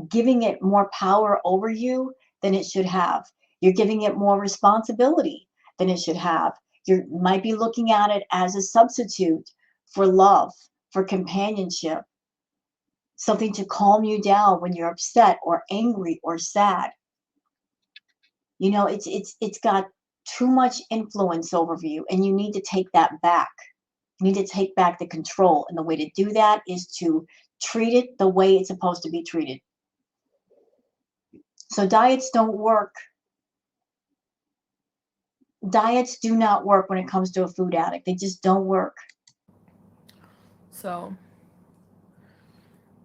giving it more power over you than it should have. You're giving it more responsibility than it should have. You might be looking at it as a substitute for love, for companionship, something to calm you down when you're upset or angry or sad. It's got too much influence over you, and you need to take that back. You need to take back the control, and the way to do that is to treat it the way it's supposed to be treated. So diets don't work. Diets do not work when it comes to a food addict. They just don't work. So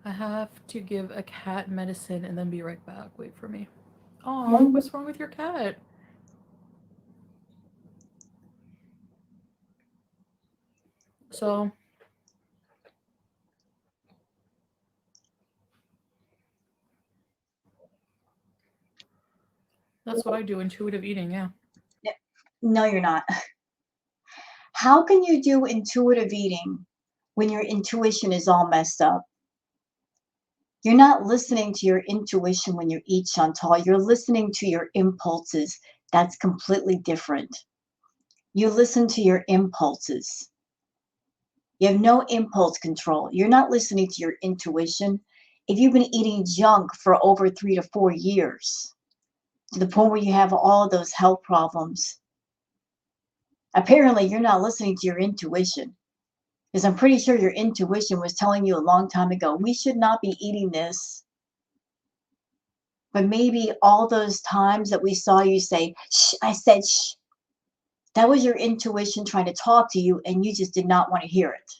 I have to give a cat medicine and then be right back. Wait for me. Oh, what's wrong with your cat? So that's what I do, intuitive eating, yeah. No, you're not. How can you do intuitive eating when your intuition is all messed up? You're not listening to your intuition when you eat, Chantal. You're listening to your impulses. That's completely different. You listen to your impulses. You have no impulse control. You're not listening to your intuition. If you've been eating junk for over 3 to 4 years, to the point where you have all of those health problems, Apparently, you're not listening to your intuition. Because I'm pretty sure your intuition was telling you a long time ago, we should not be eating this. But maybe all those times that we saw you say, shh, I said, shh, that was your intuition trying to talk to you and you just did not want to hear it.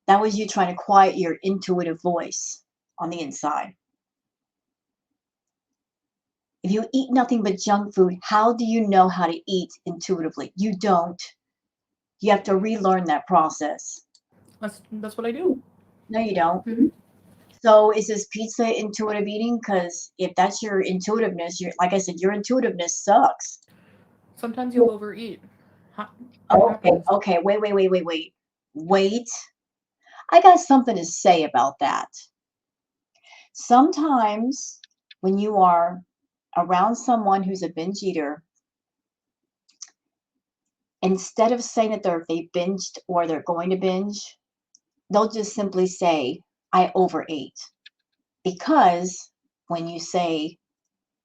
That was you trying to quiet your intuitive voice on the inside. If you eat nothing but junk food, how do you know how to eat intuitively? You don't. You have to relearn that process. That's what I do. No, you don't. Mhm. So is this pizza intuitive eating? Because if that's your intuitiveness, like I said, your intuitiveness sucks. Sometimes you'll overeat. It Okay, happens. okay, wait. I got something to say about that. Sometimes when you are around someone who's a binge eater, instead of saying that they binged or they're going to binge, they'll just simply say, I overate. Because when you say,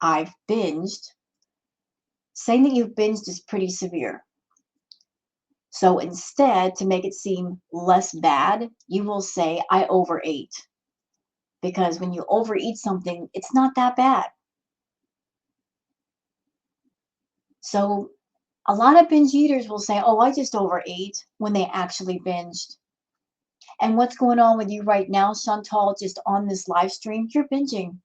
I've binged, saying that you've binged is pretty severe. So instead, to make it seem less bad, you will say, I overate. Because when you overeat something, it's not that bad. So a lot of binge eaters will say, oh, I just overate when they actually binged. And what's going on with you right now, Chantal, just on this live stream? You're binging.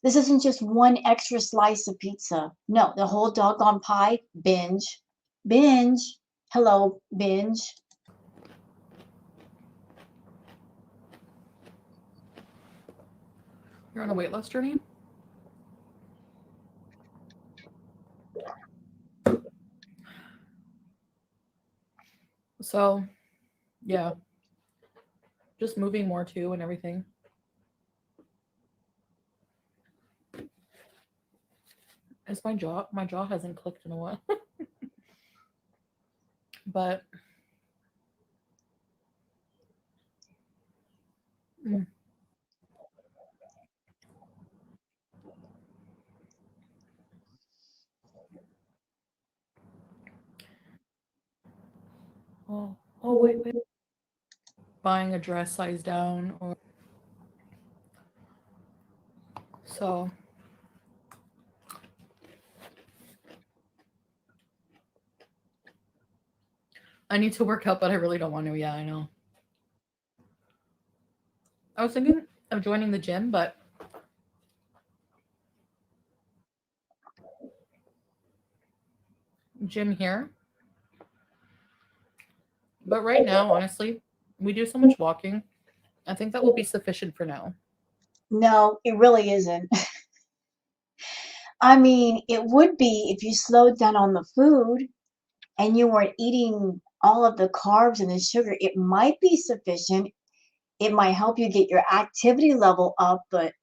This isn't just one extra slice of pizza. No, the whole doggone pie, binge. Binge. Hello, binge. You're on a weight loss journey? So, yeah. Just moving more too and everything. It's my jaw hasn't clicked in a while. But wait. Buying a dress size down or so I need to work out, but I really don't want to. Yeah, I know. I was thinking of joining the gym, but gym here. But right now, honestly, we do so much walking. I think that will be sufficient for now. No, it really isn't. I mean, it would be if you slowed down on the food and you weren't eating all of the carbs and the sugar. It might be sufficient. It might help you get your activity level up, but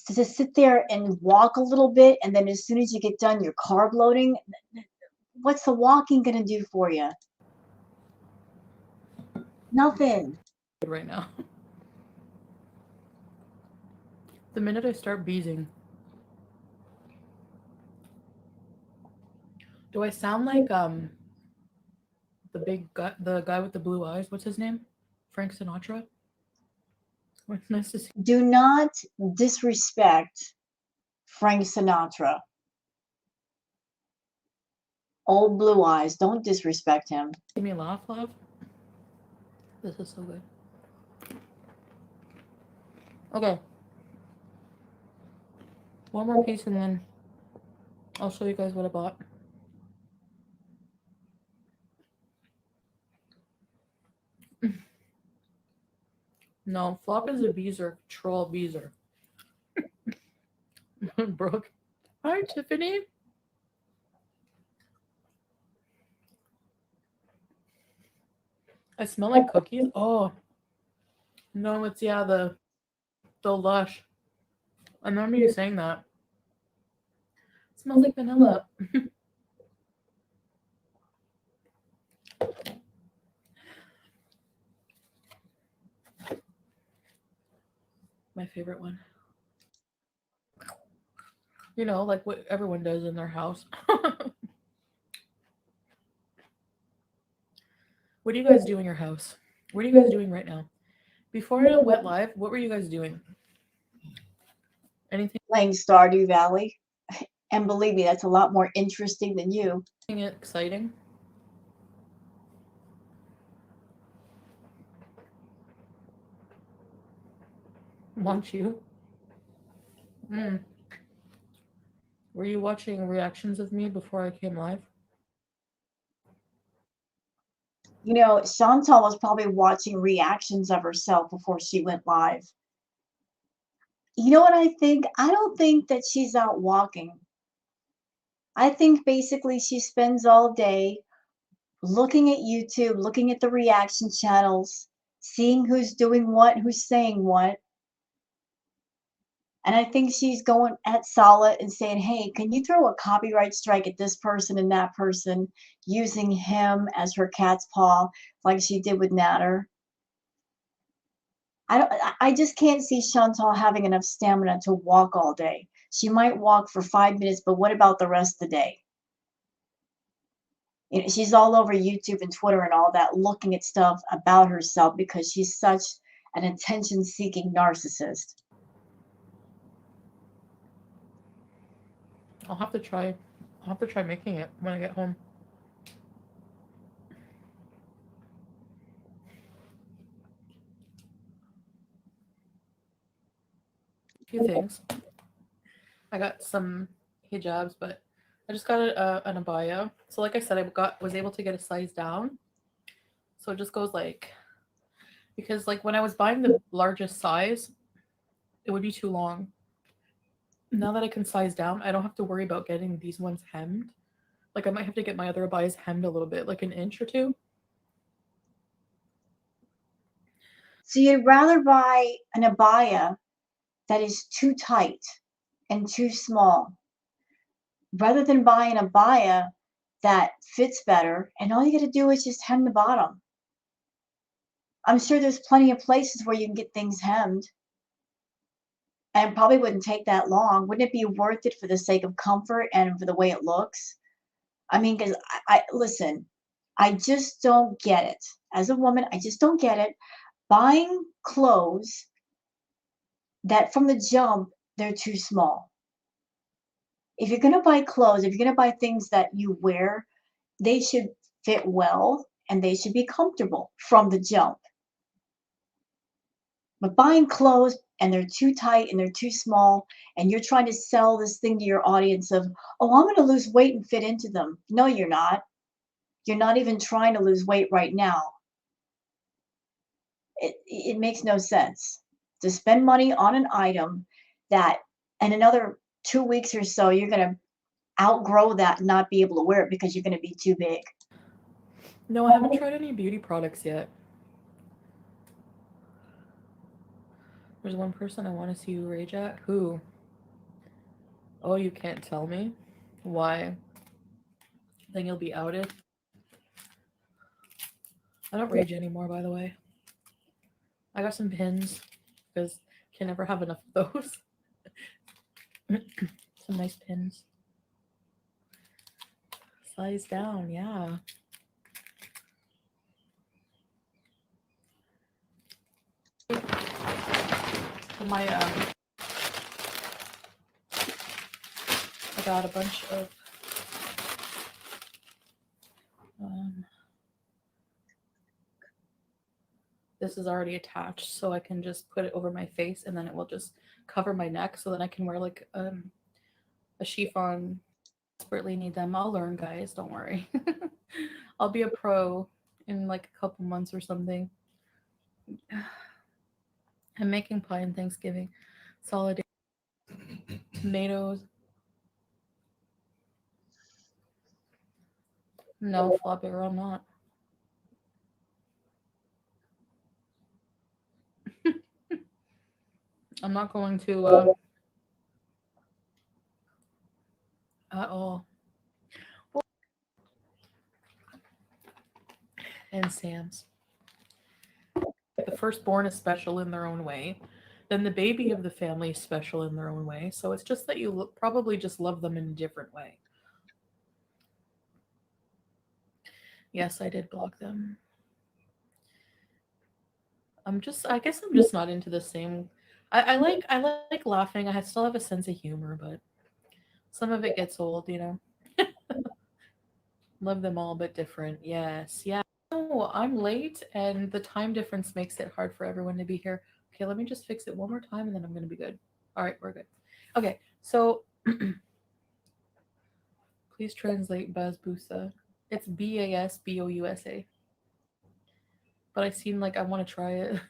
to sit there and walk a little bit, and then as soon as you get done, you're carb loading. What's the walking going to do for you? Nothing. Right now. The minute I start beezing, do I sound like the guy with the blue eyes? What's his name? Frank Sinatra. It's nice to see. Do not disrespect Frank Sinatra. Old blue eyes. Don't disrespect him. See me laugh, love. This is so good. Okay. One more piece and then I'll show you guys what I bought. No, Flop is a beezer, troll beezer. Brooke. Hi, Tiffany. I smell like cookies. Oh. No, it's the Lush. I remember you saying that. It smells like vanilla. My favorite one. You know, like what everyone does in their house. What do you guys do in your house? What are you guys doing right now? Before I went live, what were you guys doing? Anything Playing Stardew Valley. And believe me, that's a lot more interesting than you. exciting? Want you? Mm. Were you watching reactions of me before I came live? You know, Chantal was probably watching reactions of herself before she went live. You know what I think? I don't think that she's out walking. I think basically she spends all day looking at YouTube, looking at the reaction channels, seeing who's doing what, who's saying what. And I think she's going at Solid and saying, hey, can you throw a copyright strike at this person and that person using him as her cat's paw like she did with Natter? I just can't see Chantal having enough stamina to walk all day. She might walk for 5 minutes, but what about the rest of the day? You know, she's all over YouTube and Twitter and all that, looking at stuff about herself because she's such an attention-seeking narcissist. I'll have to try. I'll have to try making it when I get home. A few things. I got some hijabs, but I just got an abaya. So like I said, was able to get a size down. So it just goes like, because like when I was buying the largest size, it would be too long. Now that I can size down, I don't have to worry about getting these ones hemmed. Like I might have to get my other abayas hemmed a little bit, like an inch or two. So you'd rather buy an abaya that is too tight and too small rather than buy an abaya that fits better and all you got to do is just hem the bottom. I'm sure there's plenty of places where you can get things hemmed and it probably wouldn't take that long. Wouldn't it be worth it for the sake of comfort and for the way it looks? I mean, because I listen, I just don't get it. As a woman, I just don't get it. Buying clothes that from the jump, they're too small. If you're going to buy clothes, if you're going to buy things that you wear, they should fit well and they should be comfortable from the jump. But buying clothes and they're too tight and they're too small, and you're trying to sell this thing to your audience of, oh, I'm going to lose weight and fit into them. No, you're not. You're not even trying to lose weight right now. It makes no sense to spend money on an item that in another 2 weeks or so, you're going to outgrow that and not be able to wear it because you're going to be too big. No, I haven't tried any beauty products yet. There's one person I want to see you rage at. Who? Oh, you can't tell me? Why? Then you'll be outed. I don't rage anymore, by the way. I got some pins because can never have enough of those. Some nice pins. Size down, yeah. For my I got a bunch of this is already attached, so I can just put it over my face and then it will just cover my neck, so then I can wear like a chiffon. Desperately need them. I'll learn, guys, don't worry. I'll be a pro in like a couple months or something. I'm making pie on Thanksgiving. Solid tomatoes. No, flop it, I'm not. I'm not going to at all. And Sam's. The firstborn is special in their own way. then the baby of the family is special in their own way. So it's just that you probably just love them in a different way. Yes, I did block them. I guess I'm just not into the same. I like laughing. Still have a sense of humor, but some of it gets old, you know. Love them all, but different. Yes, yeah. Oh, I'm late, and the time difference makes it hard for everyone to be here. Okay, let me just fix it one more time, and then I'm gonna be good. All right, we're good. Okay, so please translate Basbousa. It's Basbousa. But I seem like I want to try it.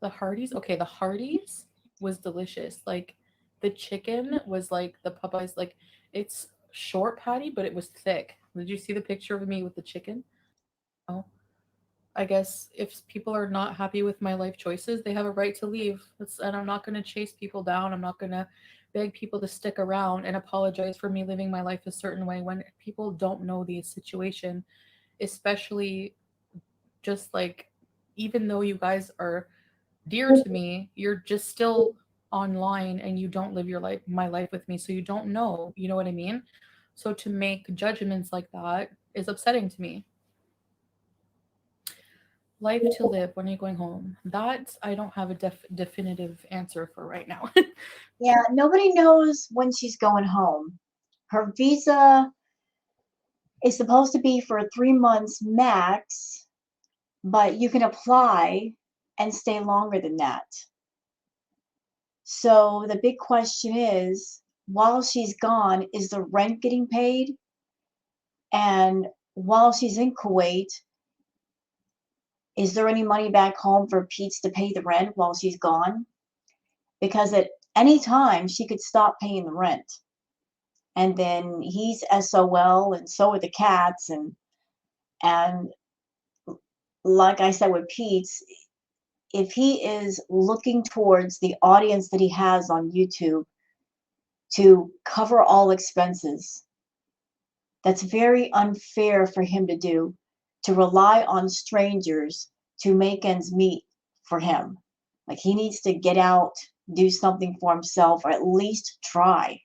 The Hardee's. Okay, the Hardee's was delicious. Like the chicken was like the Popeyes. Like it's short patty, but it was thick. Did you see the picture of me with the chicken? Oh, I guess if people are not happy with my life choices, they have a right to leave. And I'm not going to chase people down. I'm not going to beg people to stick around and apologize for me living my life a certain way when people don't know the situation, especially just like even though you guys are dear to me, you're just still online and you don't live your life my life with me, so you don't know, you know what I mean? So to make judgments like that is upsetting to me. Life to live when you're going home, that I don't have a definitive answer for right now. Yeah, nobody knows when she's going home. Her visa is supposed to be for 3 months max, but you can apply and stay longer than that. So the big question is, while she's gone, is the rent getting paid? And while she's in Kuwait, is there any money back home for Pete's to pay the rent while she's gone? Because at any time she could stop paying the rent. And then he's SOL and so are the cats and like I said with Pete's, if he is looking towards the audience that he has on YouTube to cover all expenses, that's very unfair for him to do, to rely on strangers to make ends meet for him. Like he needs to get out, do something for himself, or at least try.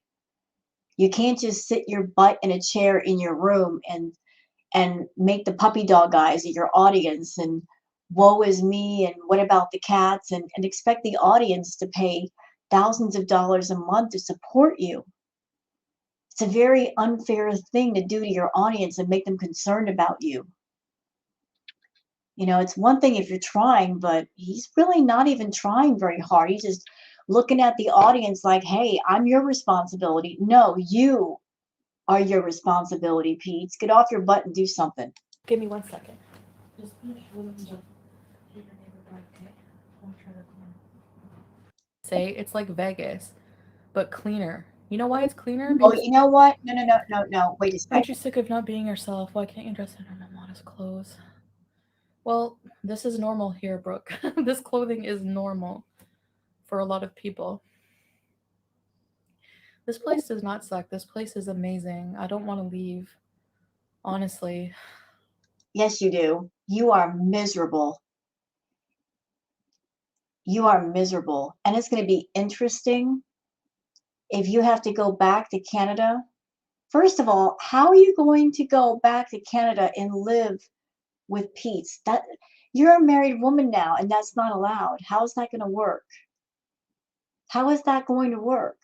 You can't just sit your butt in a chair in your room and make the puppy dog eyes at your audience and woe is me and what about the cats and expect the audience to pay thousands of dollars a month to support you. It's a very unfair thing to do to your audience and make them concerned about you. You know, it's one thing if you're trying, but he's really not even trying very hard. He's just looking at the audience like, hey, I'm your responsibility. No, you are your responsibility, Pete. Get off your butt and do something. Give me 1 second. Just finish with them. Take your neighbor back, okay? I'll try to call. Say it's like Vegas, but cleaner. You know why it's cleaner? Oh, Because you know what? No. Wait a aren't you second. sick of not being yourself? Why can't you dress in modest clothes? Well, this is normal here, Brooke. This clothing is normal for a lot of people. This place does not suck. This place is amazing. I don't want to leave, honestly. Yes, you do. You are miserable. You are miserable. And it's going to be interesting if you have to go back to Canada. First of all, how are you going to go back to Canada and live with Pete's? That you're a married woman now, and that's not allowed. How is that going to work? How is that going to work?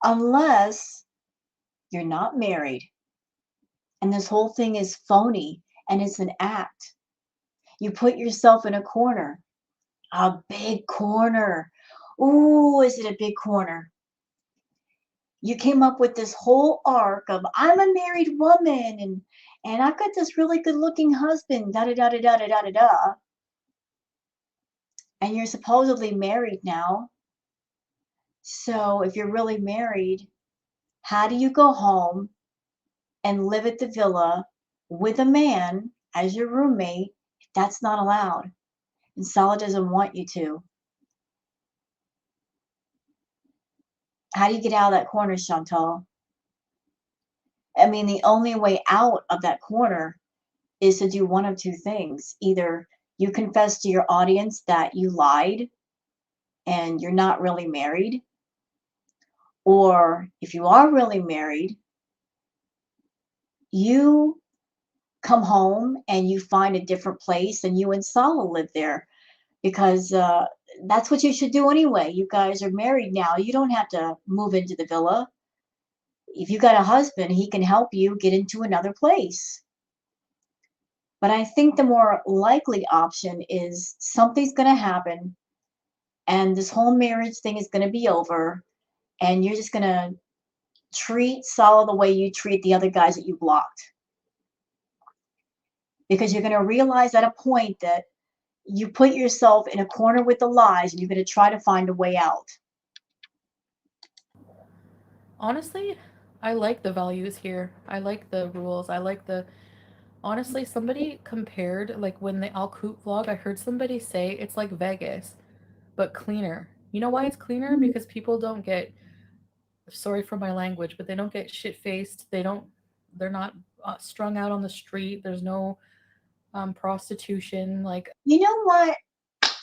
Unless you're not married and this whole thing is phony and it's an act. You put yourself in a corner, a big corner. Ooh, is it a big corner? You came up with this whole arc of I'm a married woman and I've got this really good looking husband, da da da da da da da da. And you're supposedly married now. So if you're really married, how do you go home and live at the villa with a man as your roommate if that's not allowed? And Salah doesn't want you to. How do you get out of that corner, Chantal? I mean, the only way out of that corner is to do one of two things. Either you confess to your audience that you lied and you're not really married, or if you are really married, you come home and you find a different place and you and Sala live there because that's what you should do anyway. You guys are married now. You don't have to move into the villa. If you got a husband, he can help you get into another place. But I think the more likely option is something's going to happen and this whole marriage thing is going to be over and you're just going to treat Sala the way you treat the other guys that you blocked. Because you're going to realize at a point that you put yourself in a corner with the lies and you're going to try to find a way out. Honestly, I like the values here. I like the rules. I like the honestly, somebody compared like when the Al Coop vlog, I heard somebody say it's like Vegas, but cleaner. You know why it's cleaner? Because people don't get, sorry for my language, but they don't get shit faced. They're not strung out on the street. There's no prostitution. Like, You know what?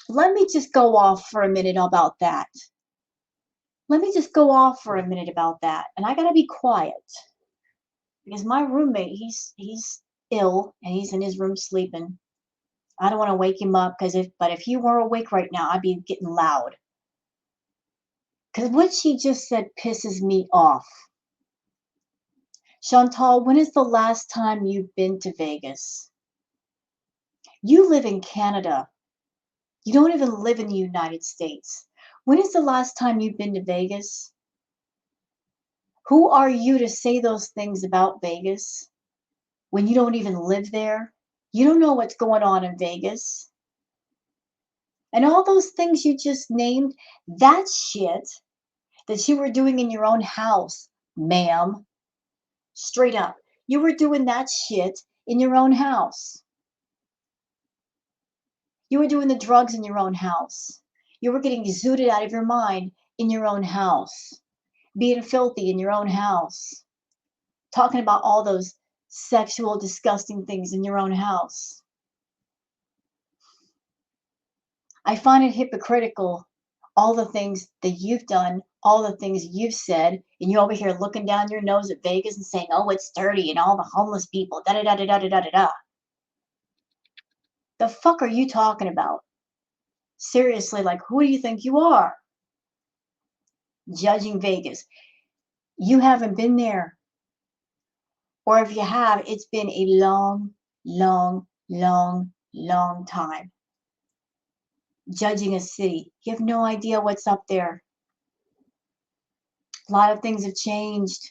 Let me just go off for a minute about that. Let me just go off for a minute about that. And I got to be quiet because my roommate, he's ill and he's in his room sleeping. I don't want to wake him up but if he were awake right now, I'd be getting loud. Because what she just said pisses me off. Chantal, when is the last time you've been to Vegas? You live in Canada. You don't even live in the United States. When is the last time you've been to Vegas? Who are you to say those things about Vegas when you don't even live there? You don't know what's going on in Vegas. And all those things you just named, that's shit that you were doing in your own house, ma'am. Straight up. You were doing that shit in your own house. You were doing the drugs in your own house. You were getting zooted out of your mind in your own house. Being filthy in your own house. Talking about all those sexual, disgusting things in your own house. I find it hypocritical, all the things that you've done, all the things you've said, and you're over here looking down your nose at Vegas and saying, oh, it's dirty, and all the homeless people, da da da da da da da da. The fuck are you talking about? Seriously, like, who do you think you are? Judging Vegas. You haven't been there. Or if you have, it's been a long, long, long, long time. Judging a city. You have no idea what's up there. A lot of things have changed.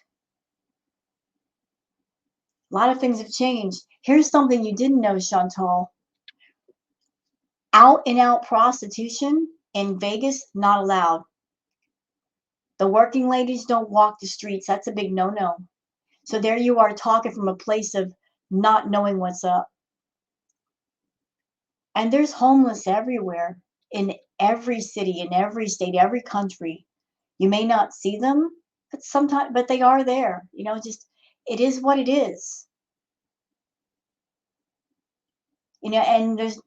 A lot of things have changed. Here's something you didn't know, Chantal. Out and out prostitution in Vegas, not allowed. The working ladies don't walk the streets. That's a big no-no. So there you are talking from a place of not knowing what's up. And there's homeless everywhere in every city, in every state, every country. You may not see them, but they are there. Just it is what it is. And there's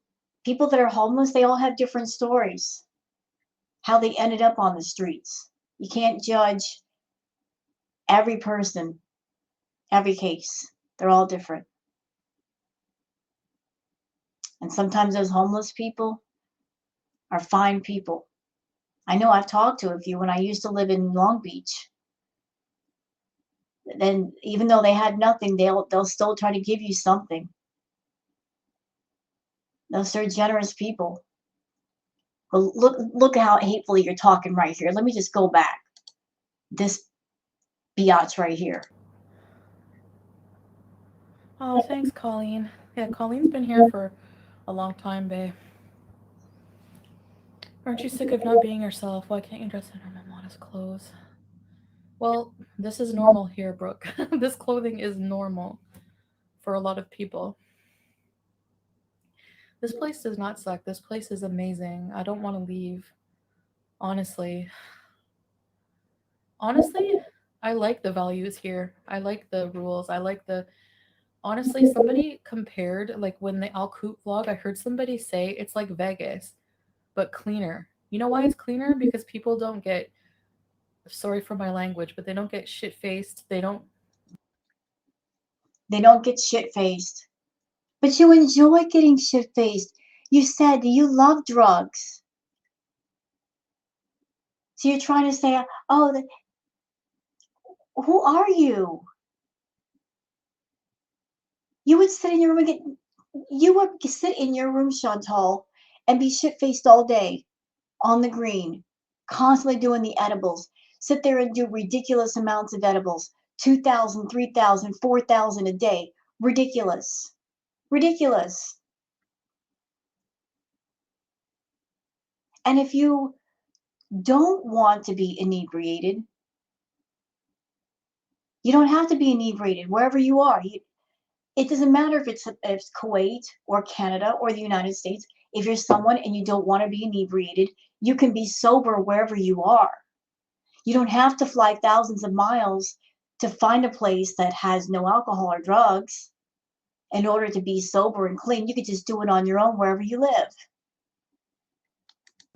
people that are homeless, they all have different stories. How they ended up on the streets. You can't judge every person, every case. They're all different. And sometimes those homeless people are fine people. I know I've talked to a few when I used to live in Long Beach. Then even though they had nothing, they'll still try to give you something. Those are generous people. But look how hatefully you're talking right here. Let me just go back. This biatch right here. oh, thanks, Colleen. Yeah, Colleen's been here for a long time, babe. Aren't you sick of not being yourself? Why can't you dress in normal, modest clothes? Well, this is normal here, Brooke. This clothing is normal for a lot of people. This place does not suck. This place is amazing. I don't want to leave. Honestly. Honestly, I like the values here. I like the rules. I like the honestly, somebody compared like when the Al Coop vlog, I heard somebody say it's like Vegas, but cleaner. You know why it's cleaner? Because people don't get, sorry for my language, but they don't get shit faced. They don't get shit faced. But you enjoy getting shit faced. You said you love drugs. So you're trying to say, oh, who are you? You would sit in your room and you would sit in your room, Chantal, and be shit faced all day on the green, constantly doing the edibles. Sit there and do ridiculous amounts of edibles, 2,000, 3,000, 4,000 a day. Ridiculous. Ridiculous. And if you don't want to be inebriated, you don't have to be inebriated wherever you are. It doesn't matter if it's Kuwait or Canada or the United States. If you're someone and you don't want to be inebriated, you can be sober wherever you are. You don't have to fly thousands of miles to find a place that has no alcohol or drugs in order to be sober and clean. You could just do it on your own wherever you live.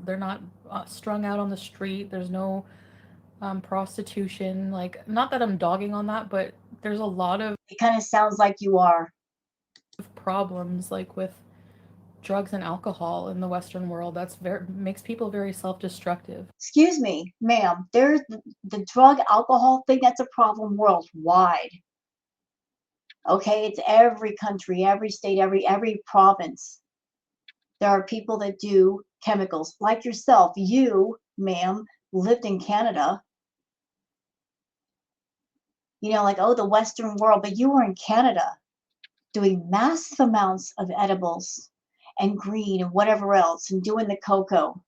They're not strung out on the street. There's no prostitution. Like, not that I'm dogging on that, but there's a lot of It kind of sounds like you are. problems like with drugs and alcohol in the Western world. That's makes people very self-destructive. Excuse me, ma'am. There's the drug alcohol thing. That's a problem worldwide. Okay, it's every country, every state, every province. There are people that do chemicals like yourself. You, ma'am, lived in Canada. You know, like, oh, the Western world, but you were in Canada doing massive amounts of edibles and green and whatever else and doing the cocoa.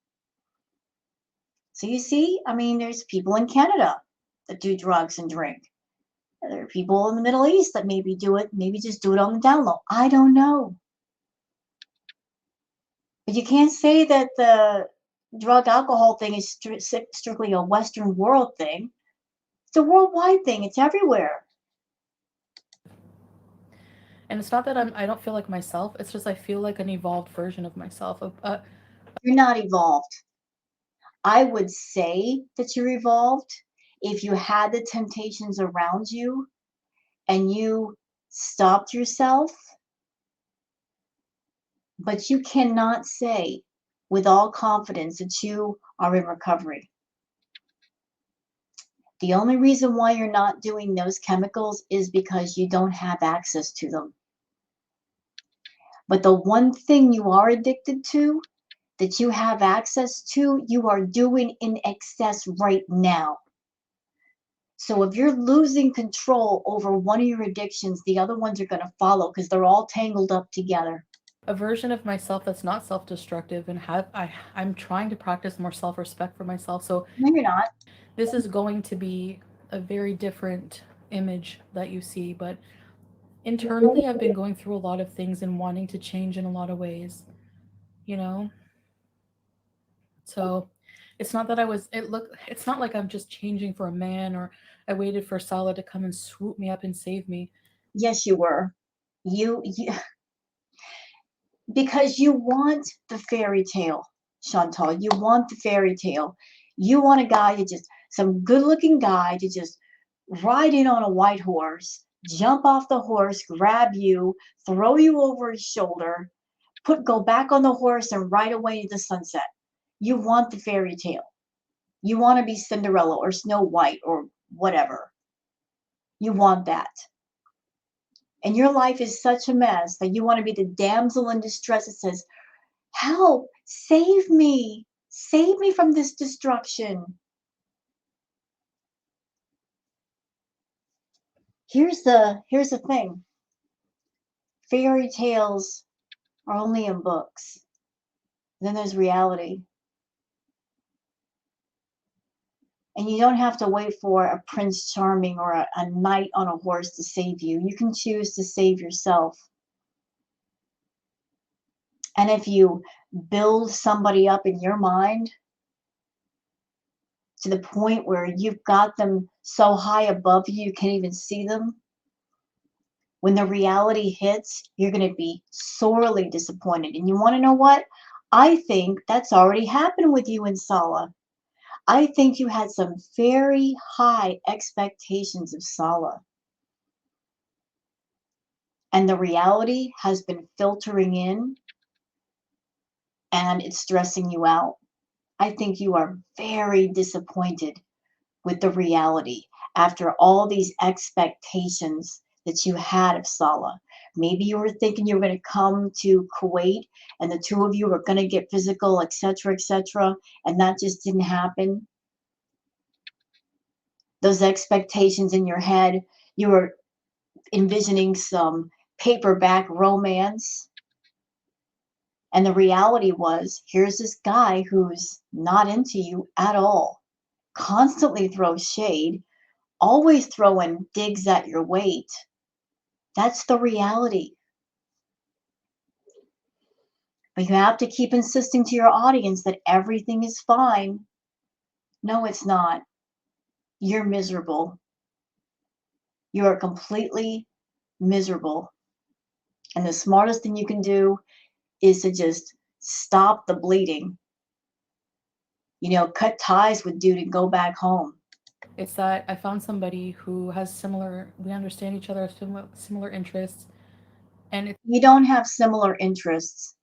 So you see, I mean, there's people in Canada that do drugs and drink. There are people in the Middle East that maybe do it, maybe just do it on the down low. I don't know. But you can't say that the drug alcohol thing is strictly a Western world thing. It's a worldwide thing. It's everywhere. And it's not that I don't feel like myself. It's just I feel like an evolved version of myself. You're not evolved. I would say that you're evolved if you had the temptations around you and you stopped yourself. But you cannot say with all confidence that you are in recovery. The only reason why you're not doing those chemicals is because you don't have access to them. But the one thing you are addicted to, that you have access to, you are doing in excess right now. So if you're losing control over one of your addictions, the other ones are going to follow because they're all tangled up together. A version of myself that's not self-destructive, and I'm trying to practice more self-respect for myself. So No, you're not. this is going to be a very different image that you see, but internally I've been going through a lot of things and wanting to change in a lot of ways, you know? So it's not that it's not like I'm just changing for a man, or I waited for Salah to come and swoop me up and save me. Yes, you were. You because you want the fairy tale, Chantal. You want the fairy tale. You want a guy to just, some good looking guy to just ride in on a white horse, jump off the horse, grab you, throw you over his shoulder, go back on the horse and ride away into the sunset. You want the fairy tale. You want to be Cinderella or Snow White or whatever. You want that. And your life is such a mess that you want to be the damsel in distress that says, help, save me from this destruction. Here's the thing. Fairy tales are only in books. Then there's reality. And you don't have to wait for a Prince Charming or a knight on a horse to save you. You can choose to save yourself. And if you build somebody up in your mind to the point where you've got them so high above you, you can't even see them, when the reality hits, you're going to be sorely disappointed. And you want to know what? I think that's already happened with you and Sala. I think you had some very high expectations of Sala, and the reality has been filtering in and it's stressing you out. I think you are very disappointed with the reality after all these expectations that you had of Salah. Maybe you were thinking you were going to come to Kuwait and the two of you were going to get physical, etc., and that just didn't happen. Those expectations in your head, you were envisioning some paperback romance. And the reality was, here's this guy who's not into you at all, constantly throws shade, always throwing digs at your weight. That's the reality. But you have to keep insisting to your audience that everything is fine. No, it's not. You're miserable. You are completely miserable. And the smartest thing you can do is to just stop the bleeding. Cut ties with dude and go back home. It's that I found somebody who has similar, we understand each other, similar interests, and it's You don't have similar interests.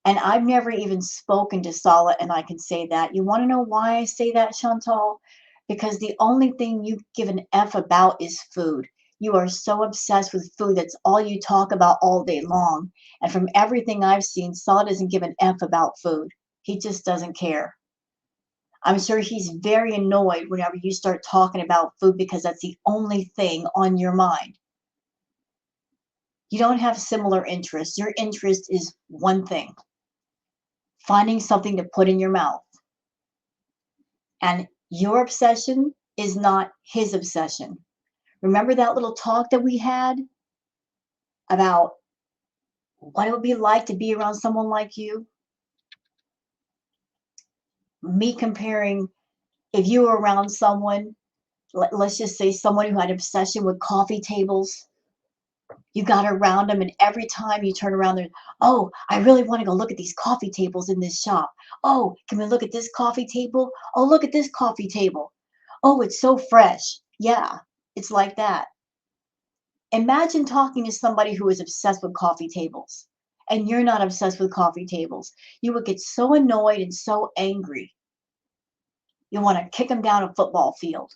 And I've never even spoken to Sala, and I can say that. You want to know why I say that, Chantal? Because the only thing you give an F about is food. You are so obsessed with food. That's all you talk about all day long. And from everything I've seen, Sala doesn't give an F about food. He just doesn't care. I'm sure he's very annoyed whenever you start talking about food because that's the only thing on your mind. You don't have similar interests. Your interest is one thing: finding something to put in your mouth. And your obsession is not his obsession. Remember that little talk that we had about what it would be like to be around someone like you? Me comparing if you were around someone, let's just say someone who had obsession with coffee tables. You got around them, and every time you turn around, there, oh, I really want to go look at these coffee tables in this shop. Oh, can we look at this coffee table? Oh, look at this coffee table. Oh, it's so fresh. Yeah, it's like that. Imagine talking to somebody who is obsessed with coffee tables, and you're not obsessed with coffee tables. You would get so annoyed and so angry. You want to kick them down a football field.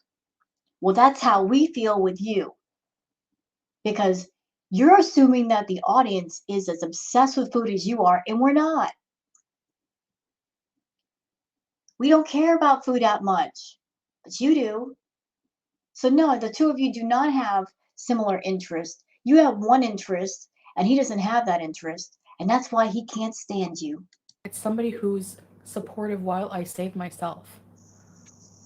Well, that's how we feel with you, because you're assuming that the audience is as obsessed with food as you are, and we're not. We don't care about food that much, but you do. So, no, the two of you do not have similar interests. You have one interest, and he doesn't have that interest, and that's why he can't stand you. somebody who's supportive while I save myself.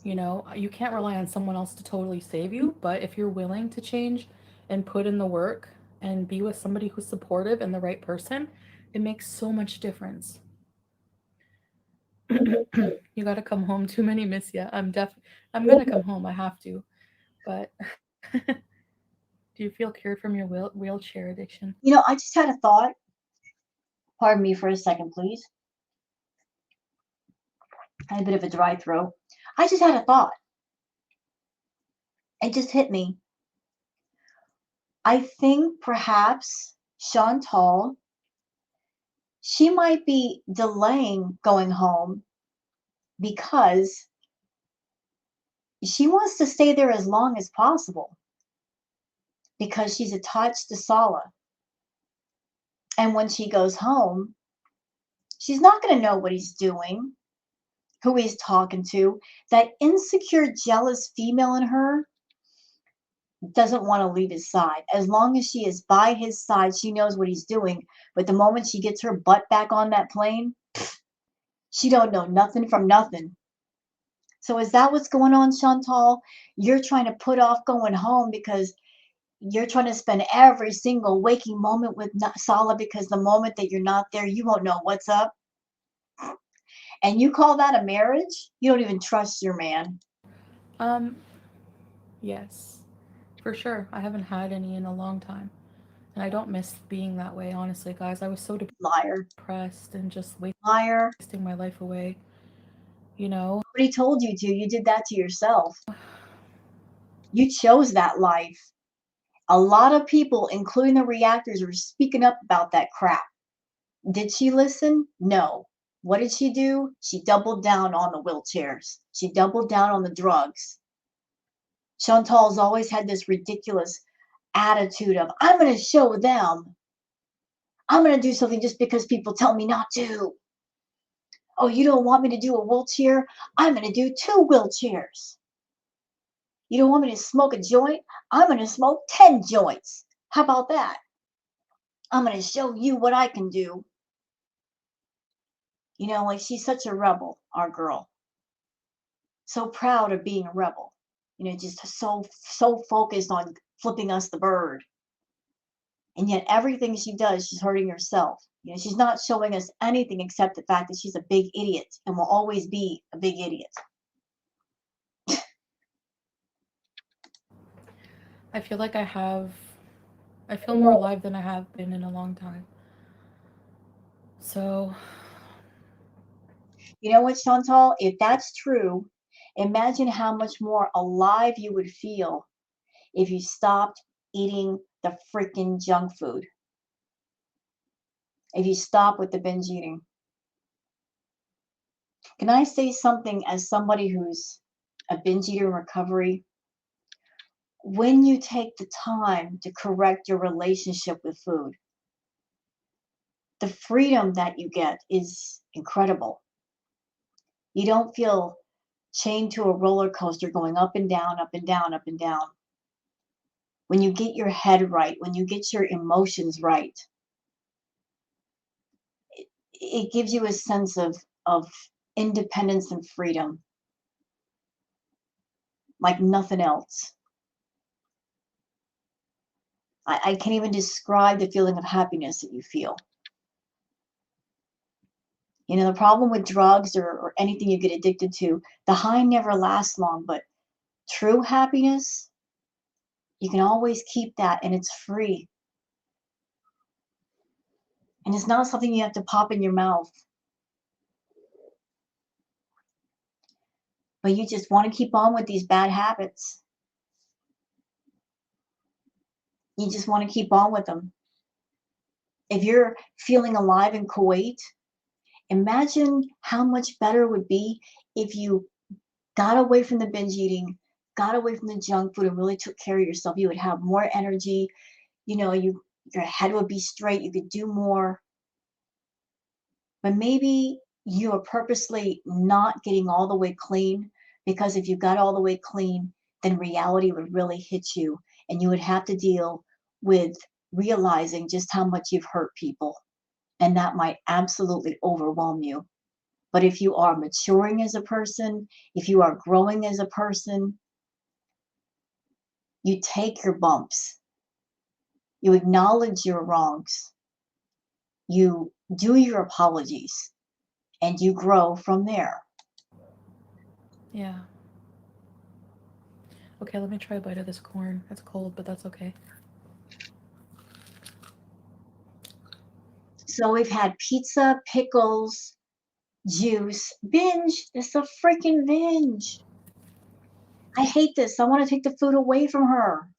You can't rely on someone else to totally save you, but if you're willing to change and put in the work and be with somebody who's supportive and the right person, it makes so much difference. You got to come home. Too many miss ya. I'm gonna come home. I have to. But do you feel cured from your wheelchair addiction? I just had a thought. Pardon me for a second, please. I had a bit of a dry throat. I just had a thought. It just hit me. I think perhaps Chantal, she might be delaying going home because she wants to stay there as long as possible because she's attached to Sala. And when she goes home, she's not going to know what he's doing, who he's talking to. That insecure, jealous female in her doesn't want to leave his side. As long as she is by his side, she knows what he's doing. But the moment she gets her butt back on that plane, she don't know nothing from nothing. So is that what's going on, Chantal? You're trying to put off going home because you're trying to spend every single waking moment with Sala, because the moment that you're not there, you won't know what's up. And you call that a marriage? You don't even trust your man. Um, yes, for sure. I haven't had any in a long time. And I don't miss being that way, honestly, guys. I was so Liar. depressed and just Liar. wasting my life away, you know? Nobody told you to. You did that to yourself. You chose that life. A lot of people, including the reactors, were speaking up about that crap. Did she listen? No. What did she do? She doubled down on the wheelchairs. She doubled down on the drugs. Chantal's always had this ridiculous attitude of, I'm going to show them. I'm going to do something just because people tell me not to. Oh, you don't want me to do a wheelchair? I'm going to do 2 wheelchairs. You don't want me to smoke a joint? I'm going to smoke 10 joints. How about that? I'm going to show you what I can do. You know, like she's such a rebel, our girl. So proud of being a rebel. You know, just so focused on flipping us the bird. And yet everything she does, she's hurting herself. You know, she's not showing us anything except the fact that she's a big idiot and will always be a big idiot. I feel like I feel more alive than I have been in a long time. So, You know what, Chantal? If that's true, imagine how much more alive you would feel if you stopped eating the freaking junk food. If you stop with the binge eating. Can I say something as somebody who's a binge eater in recovery? When you take the time to correct your relationship with food, the freedom that you get is incredible. You don't feel chained to a roller coaster going up and down, up and down, up and down. When you get your head right, when you get your emotions right, it gives you a sense of independence and freedom like nothing else. I can't even describe the feeling of happiness that you feel. You know, the problem with drugs or anything you get addicted to, the high never lasts long, but true happiness, you can always keep that and it's free. And it's not something you have to pop in your mouth. But you just want to keep on with these bad habits. You just want to keep on with them. If you're feeling alive in Kuwait, imagine how much better it would be if you got away from the binge eating, got away from the junk food, and really took care of yourself. You would have more energy. You know, your head would be straight. You could do more. But maybe you are purposely not getting all the way clean because if you got all the way clean, then reality would really hit you and you would have to deal with realizing just how much you've hurt people. And that might absolutely overwhelm you. But if you are maturing as a person, if you are growing as a person, you take your bumps, you acknowledge your wrongs, you do your apologies, and you grow from there. yeah. Okay, let me try a bite of this corn. It's cold, but that's okay. So we've had pizza, pickles, juice, binge. It's a freaking binge. I hate this. I want to take the food away from her.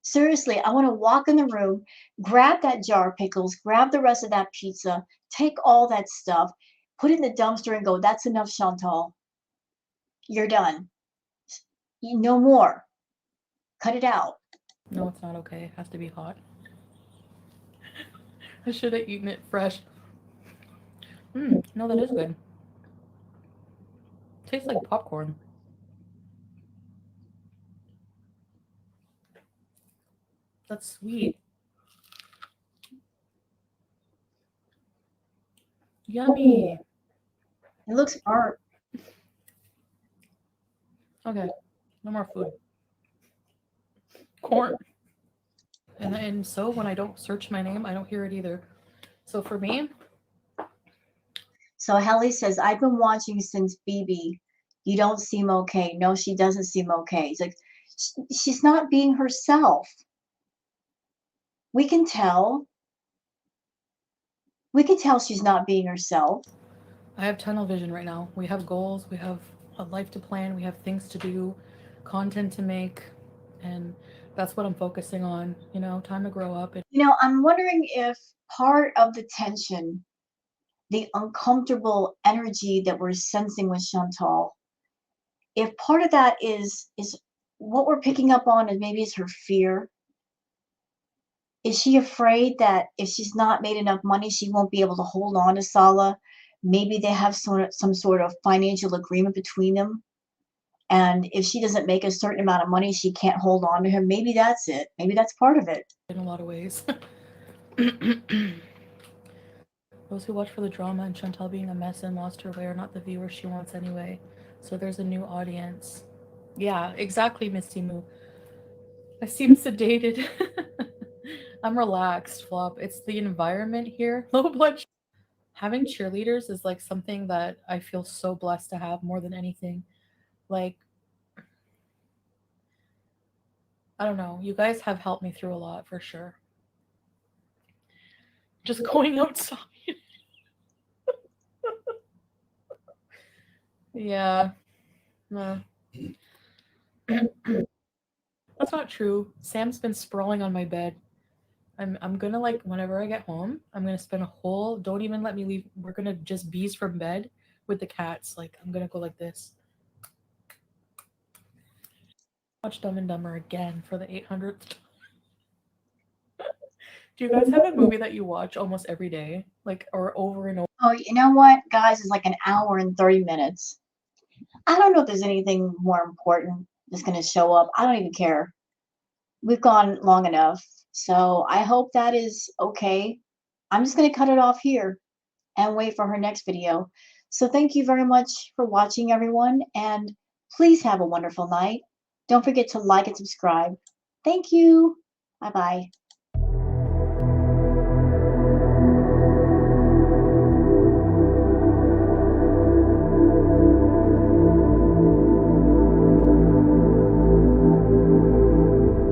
Seriously, I want to walk in the room, grab that jar of pickles, grab the rest of that pizza, take all that stuff, put it in the dumpster and go, that's enough, Chantal. You're done. No more. Cut it out. No, it's not okay. It has to be hot. I should have eaten it fresh. No, that is good. Tastes like popcorn. That's sweet. Yummy. It looks burnt. Okay, no more food. Corn. And so when I don't search my name, I don't hear it either. So for me, So Helly says, I've been watching since BB. You don't seem okay. No, she doesn't seem okay. It's like she's not being herself. we can tell. We can tell she's not being herself. I have tunnel vision right now. We have goals, we have a life to plan, we have things to do, content to make, and that's what I'm focusing on. You know, time to grow up. And I'm wondering if part of the tension, the uncomfortable energy that we're sensing with Chantal, if part of that is what we're picking up on, and maybe it's her fear. Is she afraid that if she's not made enough money, she won't be able to hold on to Sala? Maybe they have some sort of financial agreement between them. And if she doesn't make a certain amount of money, she can't hold on to him. Maybe that's it. Maybe that's part of it. in a lot of ways. Those who watch for the drama and Chantal being a mess and lost her way are not the viewers she wants anyway. So there's a new audience. Yeah, exactly, Misty Moo. I seem sedated. I'm relaxed, Flop. It's the environment here. Low blood. Having cheerleaders is like something that I feel so blessed to have more than anything. Like, I don't know. You guys have helped me through a lot for sure. Just going outside. Yeah. No. That's not true. Sam's been sprawling on my bed. I'm gonna like whenever I get home, I'm gonna spend a whole don't even let me leave. We're gonna just bees from bed with the cats. Like I'm gonna go like this. Watch Dumb and Dumber again for the 800th time. Do you guys have a movie that you watch almost every day? Like or over and over? Oh, you know what, guys? It's like an hour and 30 minutes. I don't know if there's anything more important that's going to show up. I don't even care. We've gone long enough. So I hope that is okay. I'm just going to cut it off here and wait for her next video. So thank you very much for watching, everyone. And please have a wonderful night. Don't forget to like and subscribe. Thank you. Bye-bye.